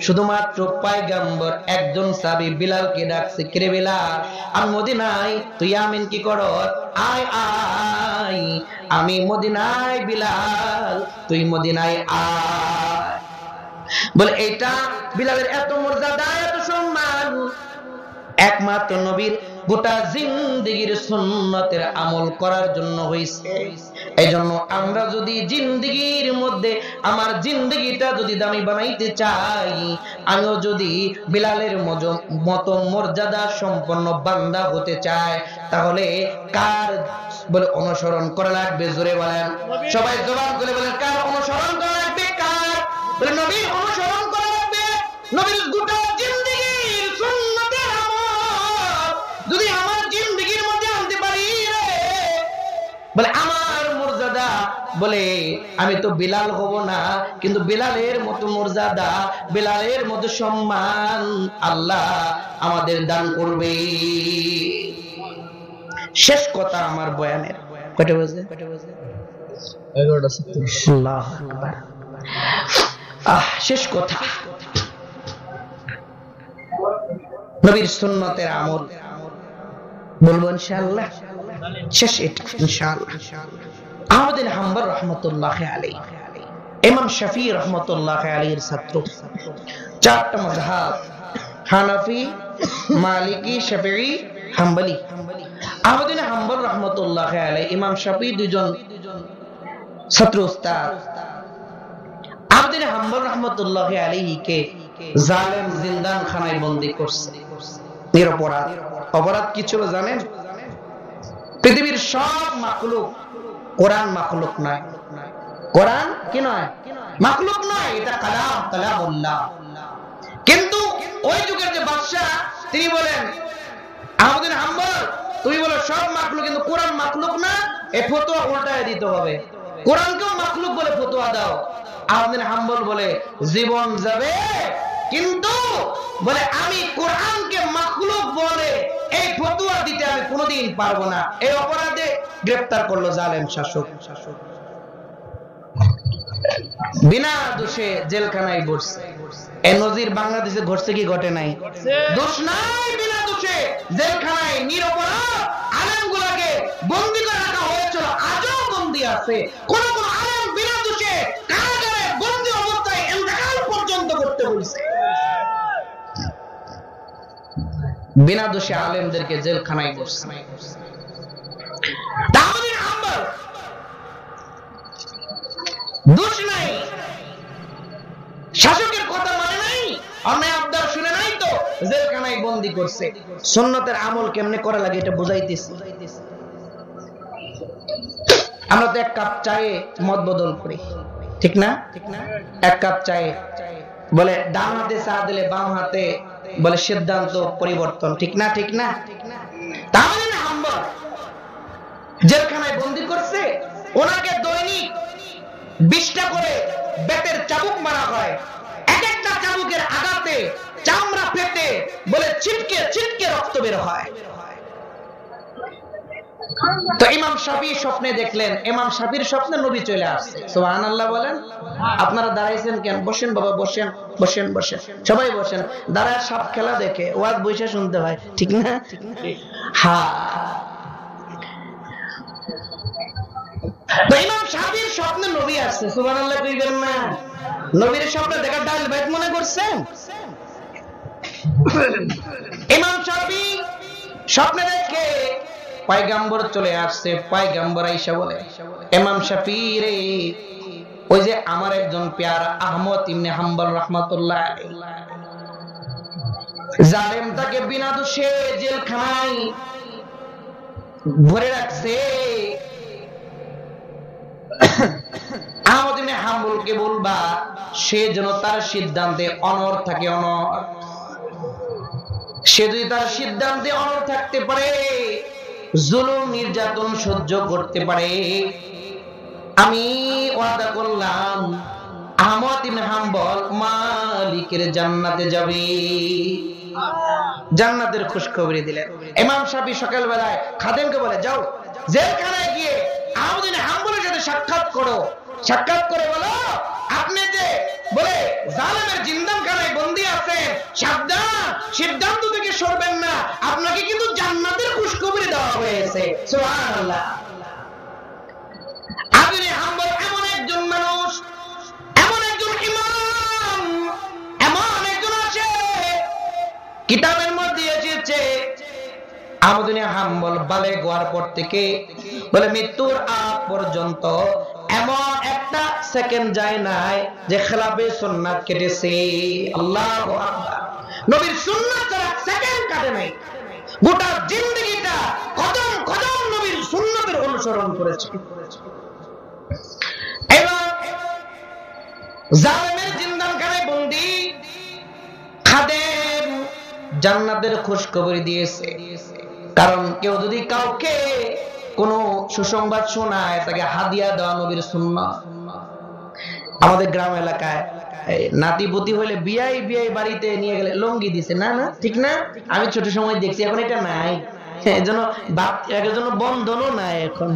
শুধুমাত্র পয়গম্বর একজন সাহাবী বিলালকে ডাকছে, কে বিলাল, আমি মদিনায়, তুই আমিন কি করস? আয় আয়, আমি মদিনায় বিলাল, তুই মদিনায় আয়। বলে এটা বিলালের এত মর্যাদা, এত সম্মান, একমাত্র নবীর গোটা জিন্দেগীর সুন্নতের আমল করার জন্য হইছে। এইজন্য আমরা যদি জিন্দেগীর মধ্যে আমার জিন্দেগিটা যদি দামি বানাইতে চাই, আমিও যদি বিলালের মতো মর্যাদা সম্পন্ন বান্দা হতে চাই, তাহলে কার বলে অনুসরণ করা লাগবে? জোরে বলেন, সবাই জবান করে বলেন, কার অনুসরণ করা লাগবে? কার? বলে নবীর অনুসরণ করা লাগবে। নবীর গোটা জিন্দেগীর সুন্নতের আমল যদি আমার জিন্দেগীর মধ্যে আনতে পারি রে, বলে আমার মর্যাদা, বলে আমি তো বিলাল হব না, কিন্তু বিলালের মতো মর্যাদা, বিলালের মতো সম্মান আল্লাহ আমাদের দান করবে। শেষ কথা আমার বয়ানের, কয়টা বাজে? 11:36। আল্লাহু আকবার। শেষ কথা, নবীর সুন্নতের আমল বলবো ইনশাআল্লাহ। শেষ এটা ইনশাআল্লাহ। আহমদ বিন হাম্বল রাহমাতুল্লাহি আলাইহি, ইমাম শাফি রাহমাতুল্লাহি আলাইহির ছাত্র। চারটা মাযহাব, হানাফি, মালিকি, শাফিঈ, হাম্বলি। আহমদ বিন হাম্বল রাহমাতুল্লাহি আলাইহি, ইমাম শাফি দুইজন ছাত্র উস্তাদ। আহমদ বিন হাম্বল রাহমাতুল্লাহি আলাইহিকে জালেম জিন্দান খানায় বন্দী করছে, নিরপরাধ। অপরাধ কি ছিল জানেন? পৃথিবীর সব মাখলুক, কোরআন মাখলুক নয়। কোরআন কি নয়? মাখলুক নয়, এটা কালাম, কালামুল্লাহ। কিন্তু ওই যুগের যে বাদশা, তিনি বলেন, আহমদ বিন হাম্বল তুমি বলো সব মাখলুক, কিন্তু কোরআন মাখলুক না, এই ফতোয়া উল্টায় দিতে হবে। কোরআনকেও মাখলুক বলে ফতোয়া দাও। আহমদ বিন হাম্বল বলে জীবন যাবে, কিন্তু বলে আমি কোরআনকে মাখলুক বলে এই ফতোয়া দিতে আমি কোনোদিন পারবো না। এই অপরাধে গ্রেফতার করলো জালেম শাসক, বিনা দোষে জেলখানায় বসছে। এই নজির বাংলাদেশে ঘটছে কি ঘটে নাই? দোষ নাই, বিনা দোষে জেলখানায় নিরপরাধ আলেমগুলোকে বন্দী করে রাখা হয়েছিল, আজও বন্দী আছে। কোন কোন আলেম বিনা দোষে কারাগারে বন্দী অবস্থায় ইন্তেকাল পর্যন্ত করতে হয়েছে। বিনা দোষে আলেমদেরকে জেলখানায় বসছে। তাহলে হাম্বল দোষ নাই, শাসকের কথা মানে নাই, অন্যায় আবদার শুনে নাই, তো জেলখানায় বন্দী করছে। সুন্নতের আমল কেমনে করা লাগে এটা বুঝাইতেছি। আমরা তো এক কাপ চায়ে মত বদল করি, ঠিক না? এক কাপ চায়ে বলে ডান হাতে চা দিলে বাম হাতে বলে সিদ্ধান্ত পরিবর্তন, ঠিক না? ঠিক না? তাহলে না হাম্বল জেলখানায় বন্দী করছে, ওনাকে দৈনিক 20টা করে বেতের চাবুক মারা হয়। এক একটা চাবুকের আঘাতে চামড়া ফেটে বলে ছিটকে ছিটকে রক্ত বের হয়। তো ইমাম শাফি স্বপ্নে দেখলেন, ইমাম শাফির স্বপ্নে নবী চলে আসছে। সুবহানাল্লাহ বলেন। আপনারা দাঁড়াইছেন কেন? বসেন বাবা, বসেন বসেন বসেন, সবাই বসেন। দাঁড়ায় সাপ খেলা দেখে ওয়াজ বইসা শুনতে হয়, ঠিক না? হ্যাঁ। তো ইমাম শাফির স্বপ্নে নবী আসছে। সুবহানাল্লাহ কইবেন না? নবীর স্বপ্নে দেখা ডাল বাইত মনে করছেন? ইমাম শাফি স্বপ্নে দেখে পয়গম্বর চলে আসছে। পয়গম্বর আয়েশা বলে, ইমাম শাফি রে, ওই যে আমার একজন পেয়ারা আহমদ ইবনে হাম্বল রাহমাতুল্লাহ আলাইহি, জালেম তাকে বিনা দোষে জেলখানায় ভরে রাখছে। আহমদ ইবনে হাম্বলকে বলবা সে যেন তার সিদ্ধান্তে অনড় থাকে, অনড়। সে যদি তার সিদ্ধান্তে অনড় থাকতে পারে, জুলুম নির্যাতন সহ্য করতে পারে, আমি ওয়াদা করলাম আহমদ ইবনে হাম্বল মালিকের জান্নাতে যাবে। জান্নাতের খুশখবরি দিলেন। ইমাম শাফি সকালবেলায় খাদেমকে বলে, যাও জেলখানায় গিয়ে আহমদ ইবনে হাম্বলের সাথে সাক্ষাৎ করো। সাক্ষাৎ করে বলো আপনি যে বলে জালেমের জিন্দাখানায় বন্দী আছেন, সাবধান, সিদ্ধান্ত থেকে সরবেন না, আপনাকে কিন্তু জান্নাতের খুশখবরি দেওয়া হয়েছে। সুবহানাল্লাহ। আহমদ হাম্বল এমন একজন মানুষ, এমন একজন ইমাম, এমন একজন আছে কিতাবের মধ্যে এসেছে আহমদ হাম্বল বালেগ হওয়ার পর থেকে বলে মৃত্যুর আগ পর্যন্ত এমন একটা সেকেন্ড যায় নাই যে খেলাফে সুন্নাত কেটেছে। আল্লাহু আকবার। নবীর সুন্নাত ছাড়া সেকেন্ড কাটে নাই। গোটা জিন্দেগিটা কদম কদম নবীর সুন্নাতের অনুসরণ করেছে। এবং জালেমের জিন্দাখানায় বন্দী খাদেম জান্নাতের খুশখবরি দিয়েছে। কারণ কেউ যদি কাউকে কোন সুসংবাদ শোনায়, তাকে হাদিয়া দেওয়া নবীর সুন্নাত। আমাদের গ্রাম এলাকায় নাতিপুতি হইলে বিয়াই বিয়াই বাড়িতে নিয়ে গেলে লঙ্গি দিছে, না না, ঠিক না? আমি ছোট সময় দেখছি, এখন এটা নাই, এজন্য বন্ধনও নাই এখন,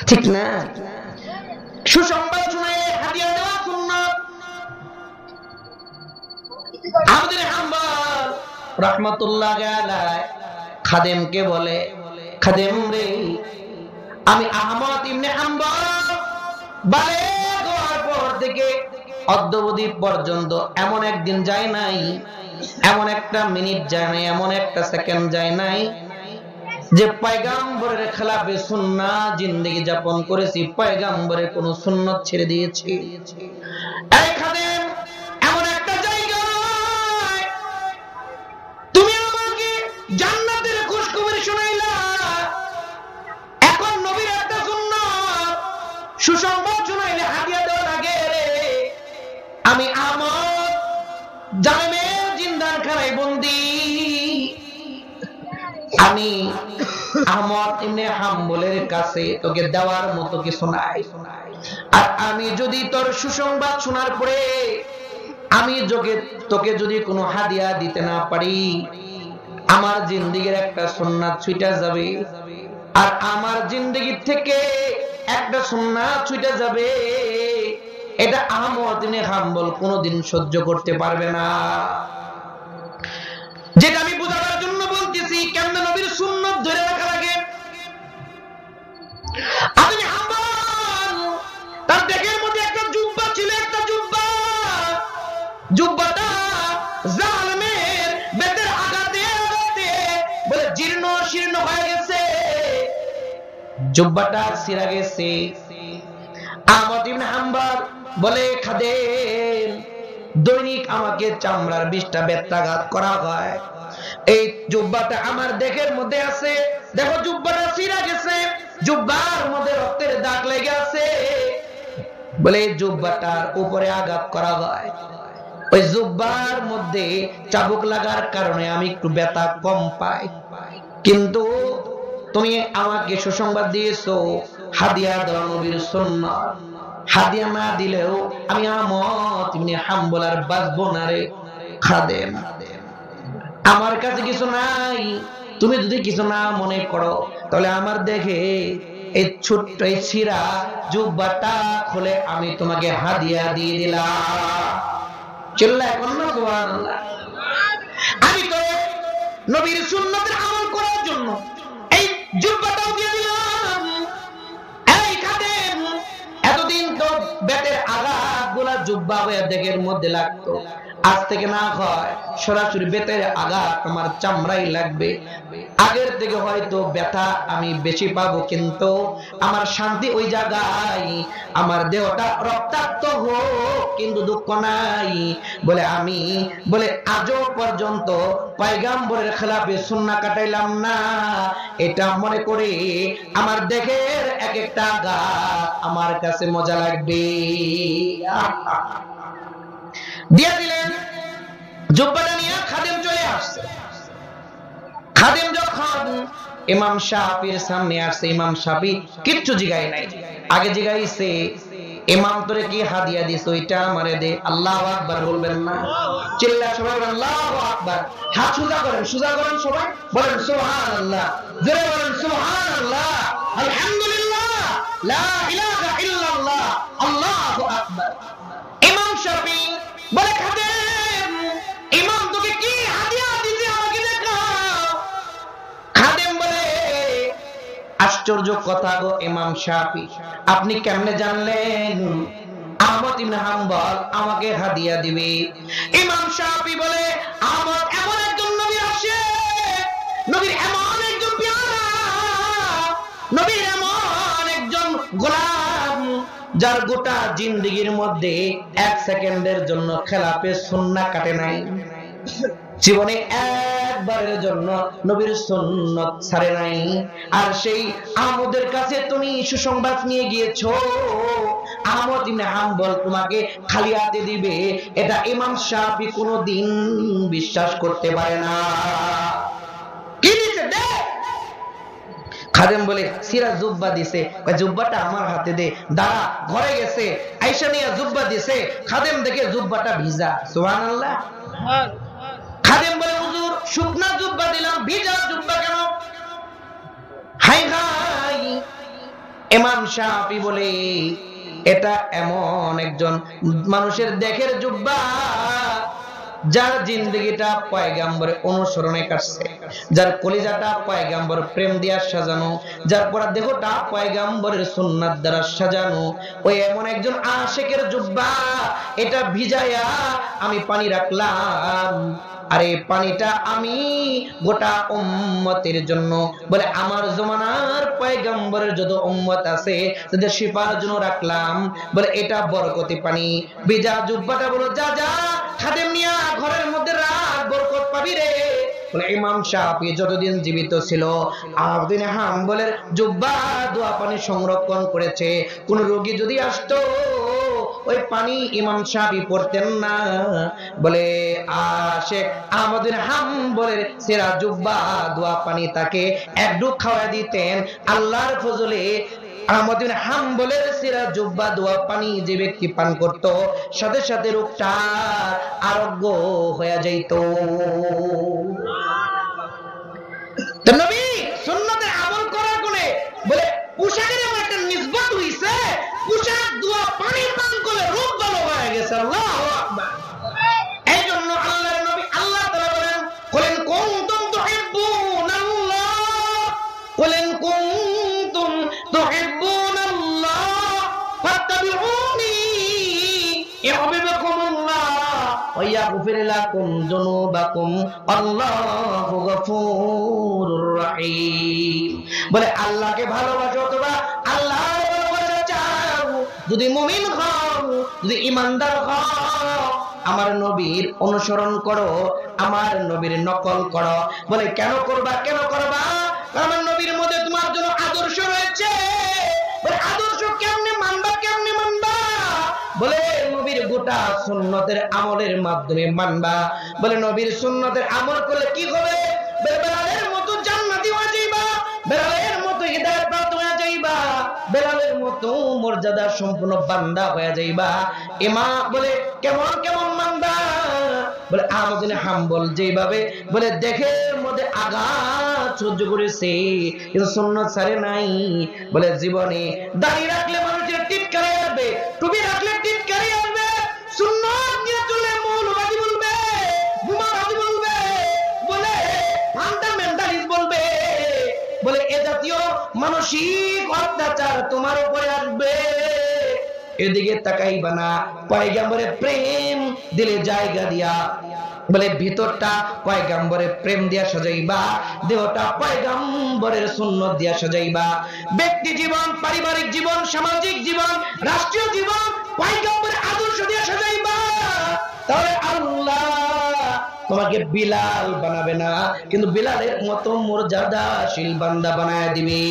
ঠিক না? সুসংবাদ শোনায় হাদিয়া দেওয়া সুন্নাত। আহমদ হাম্বল রাহমাতুল্লাহ আলাইহি খাদেমকে বলে, খাদেম রে, আমি আহমদ ইবনে হাম্বল বালেগ হওয়ার পর থেকে অদ্যাবধি পর্যন্ত এমন একদিন যায় নাই, এমন একটা মিনিট যায় নাই, এমন একটা সেকেন্ড যায় নাই যে পয়গম্বরের খেলাফে সুন্নাত জিন্দেগি যাপন করেছি, পয়গম্বরের কোন সুন্নাত ছেড়ে দিয়েছি। এই খাদেম, এমন একটা জায়গা তুমি আমাকে জান্নাতের খুশখবরি শোনাইলা, এখন নবীর একটা সুন্নাত সুসংবাদ শোনাইলে হাদিয়া দেওয়া লাগে রে। আমি আহমদ জালেমের জিন্দাখানায় বন্দী, আমি আহমদ ইবনে হাম্বলের কাছে তোকে দেওয়ার মতো কিছু নাই। আর আমি যদি তোর সুসংবাদ শোনার পরে আমি তোকে যদি কোনো হাদিয়া দিতে না পারি, আমার জিন্দেগির একটা সুন্নাত ছুটে যাবে, আর আমার জিন্দেগি থেকে একটা সুন্নাত ছুটে যাবে, এটা আহমদ ইবনে হাম্বল কোনোদিন সহ্য করতে পারবে না। যেটা আমি বোঝানোর জন্য বলতেছি, কেমনে নবীর সুন্নাত ধরে রাখা লাগে। আপনি হাম্বল তার দেখের মধ্যে একটা জুব্বা ছিল, একটা জুব্বাটা জালেমের বেতের আঘাতে বলে জীর্ণ শীর্ণ হয়ে গেছে, জুব্বাটা ছিঁড়া গেছে। আহমদ ইবনে হাম্বল বলে, খাদেম দৈনিক আমাকে চামড়ার 20টা বেত্রাঘাত করা হয়, এই জুব্বাটা আমার দেখের মধ্যে আছে, দেখো জুব্বাটা ছিঁড়া গেছে, জুব্বার মধ্যে রক্তের দাগ লেগে আছে। বলে জুব্বাটার উপরে আঘাত করা হয়, ওই জুব্বার মধ্যে চাবুক লাগার কারণে আমি একটু ব্যথা কম পাই, কিন্তু তুমি আমাকে সুসংবাদ দিয়েছো হাদিয়া দাও নবীর সুন্নাত, হাদিয়া না দিলেও আমি আহমদ ইবনে হাম্বল আর বাঁচবো না রে খাদেম। আমার কাছে কিছু নাই, তুমি যদি কিছু না মনে করো তাহলে আমার দেখে এই ছোট্ট এই ছিঁড়া জুব্বাটা খুলে আমি তোমাকে হাদিয়া দিয়ে দিলাম। চিল্লায় বলুন সুবহানাল্লাহ। আমি তো নবীর সুন্নাতের আমল করার জন্য এই জুব্বাটাও দিয়ে দিলাম। এই খাদেম এতদিন তো বেতের আঘাতগুলা জুব্বা হয়ে দেখের মধ্যে লাগতো, আজ থেকে না হয় সরাসরি বেতের আঘাত আমার চামড়াই লাগবে। আগের থেকে হয়তো ব্যথা আমি বেশি পাবো, কিন্তু আমার শান্তি ওই জায়গায়, আমার দেহটা রক্তাক্ত হোক কিন্তু দুঃখ নাই। বলে আমি আজও পর্যন্ত পয়গম্বরের খেলাফে সুন্নাহ কাটাইলাম না, এটা মনে করে আমার দেহের এক একটা আঘাত আমার কাছে মজা লাগবে। দিয়ে দিলেন জুব্বাটা নিয়ে খাদেম চলে আসছে। খাদেম যখন ইমাম শাফির সামনে আসছে, ইমাম শাফি কিচ্ছু জিগায় নাই, আগে জিগাইছে ইমাম তোরে কি হাদিয়া দিছ ওইটা আমারে দে। আল্লাহু আকবার বলবেন না? চিল্লা সবাই বলেন আল্লাহু আকবার। হাত সোজা করেন সবাই, বলেন সুবহানাল্লাহ, জোরে বলেন সুবহানাল্লাহ, আলহামদুলিল্লাহ, লা ইলাহা ইল্লাল্লাহ, আল্লাহু আকবার। ইমাম শাফি বলে, খাদেম ইমাম তোকে কি হাদিয়া দিয়েছে আমাকে দেখাও। খাদেম বলে, আশ্চর্য কথা গো ইমাম শাফি, আপনি কেমনে জানলেন আহমদ ইবনে হাম্বল আমাকে হাদিয়া দিবে? ইমাম শাফি বলে, আহমদ এমন একজন নবী আসে, নবীর এমন একজন পেয়ারা, নবীর এমন একজন গোলাম, যার গোটা জিন্দেগির মধ্যে 1 সেকেন্ডের জন্য খেলাফে সুন্নাহ কাটে নাই, জীবনে একবারের জন্য নবীর সুন্নাত ছাড়ে নাই। আর সেই আহমদের কাছে তুমি সুসংবাদ নিয়ে গিয়েছো, আহমদ ইবনে হাম্বল তোমাকে খালি হাতে দিবে, এটা ইমাম শাফি কোনোদিন বিশ্বাস করতে পারে না। কি দিছে দে? খাদেম বলে, সিরা জুব্বা দিছে, জুব্বাটা আমার হাতে দে। দাঁড়া, ঘরে গেছে, আয়েশা নিয়া জুব্বা দিছে, খাদেম দেখে জুব্বাটা ভিজা। সুবহানাল্লাহ। খাদেম বলে, হুজুর শুকনা জুব্বা দিলাম, ভিজা জুব্বা কেন? High high. ইমাম শাফি বলে, এটা এমন একজন মানুষের দেখের জুব্বা যার জিন্দেগিটা পয়গম্বরের অনুসরণে কাটছে, যার কলিজাটা পয়গম্বর প্রেম দিয়া সাজানো, যার পুরা দেহটা পয়গম্বরের সুন্নাত দ্বারা সাজানো, ওই এমন একজন আশিকের জুব্বা। এটা ভিজায়া আমি পানি রাখলাম, আর এই পানিটা আমি গোটা উম্মতের জন্য, বলে আমার জমানার পয়গম্বরের যত উম্মত আছে তাদের শিফার জন্য রাখলাম, বলে এটা বরকতি পানি। ভিজা জুব্বাটা বলো, যা যা খাদেম নিয়া ঘরের মধ্যে রাখ, বরকত পাবি রে। বলে ইমাম শাফি যতদিন জীবিত ছিল আহমদ ইবনে হাম্বলের জুব্বা দোয়া পানি সংরক্ষণ করেছে। কোন রোগী যদি আসতো ওই পানি ইমাম সাহাবী পড়তেন না। বলে শেখ আহমদুল হাম্বলের সেরা জুব্বা দোয়া পানি তাকে এক ডুব খাওয়া দিতেন। আল্লাহর ফজলে আহমদুল হাম্বলের সেরা জুব্বা দোয়া পানি যে ব্যক্তি পান করত, সাথে সাথে রোগটা আরোগ্য হয়ে যাইত। তো নবী সুন্নতে আমল করার গুণে বলে পোশাকের এমন একটা নিসবত হইছে, পোশাক দোয়া পানি পান করলে রোগ ভালো হয়ে গেছে। আল্লাহু আকবার। এই জন্য আল্লাহর নবী আল্লাহ তাআলা বলেন, কুলিন কুনতুম তুহিব্বুনাল্লাহ, কুলিন কুনতুম তুহিব্বুনাল্লাহ ফাত্তাবিউনি ইউহিব্বুকুমুল্লাহ ওয়া ইয়াগফির লাকুম যুনুবাকুম আল্লাহু গফুরুর রহিম। বলে আল্লাহকে ভালোবাসো অথবা আল্লাহর ভালোবাসা চাও, যদি মুমিন হও, যদি ঈমানদার হও, আমার নবীর অনুসরণ করো, আমার নবীর নকল করো। বলে কেন করবা, কেন করবা? আমার নবীর মধ্যে তোমার জন্য আদর্শ রয়েছে। বলে আদর্শ কেমনে মানবা, কেমনে মানবা? বলে নবীর গোটা সুন্নতের আমলের মাধ্যমে মানবা। বলে নবীর সুন্নতের আমল করলে কি হবে? বেলালের মতো জান্নাতি হয়ে যাইবা, বেলালের মতো হিদায়াত প্রাপ্ত হয়ে যাইবা, বেলালের মতো মর্যাদা সম্পন্ন বান্দা হয়ে যাইবা। ইমা বলে কেমন কেমন মানবা? বলে আহমদ হাম্বল যেভাবে বলে দেখের মধ্যে আঘাত সহ্য করেছে কিন্তু সুন্নাত ছাড়ে নাই। বলে জীবনে দাড়ি রাখলে মানুষের টিটকারি আসবে, টুপি রাখলে টিটকারি আসবে, সুন্নাত নিয়ে চলে মৌলবাদী বলবে, মুমাবাদী বলবে, বলে ফান্ডামেন্টালিস্ট বলবে। বলে এ জাতীয় মানসিক অত্যাচার তোমার উপরে আসবে, এদিকে তাকাইবা না। পয়গম্বরের প্রেম দিলে জায়গা দিয়া, বলে ভিতরটা পয়গম্বরের প্রেম দিয়া সাজাইবা, দেহটা পয়গম্বরের সুন্নাত দিয়া সাজাইবা। ব্যক্তি জীবন, পারিবারিক জীবন, সামাজিক জীবন, রাষ্ট্রীয় জীবন পয়গম্বরের আদর্শ দিয়া সাজাইবা, তাহলে আল্লাহ তোমাকে বিলাল বানাবে না, কিন্তু বিলালের মতো মর্যাদাশীল বান্দা বানায় দিবে।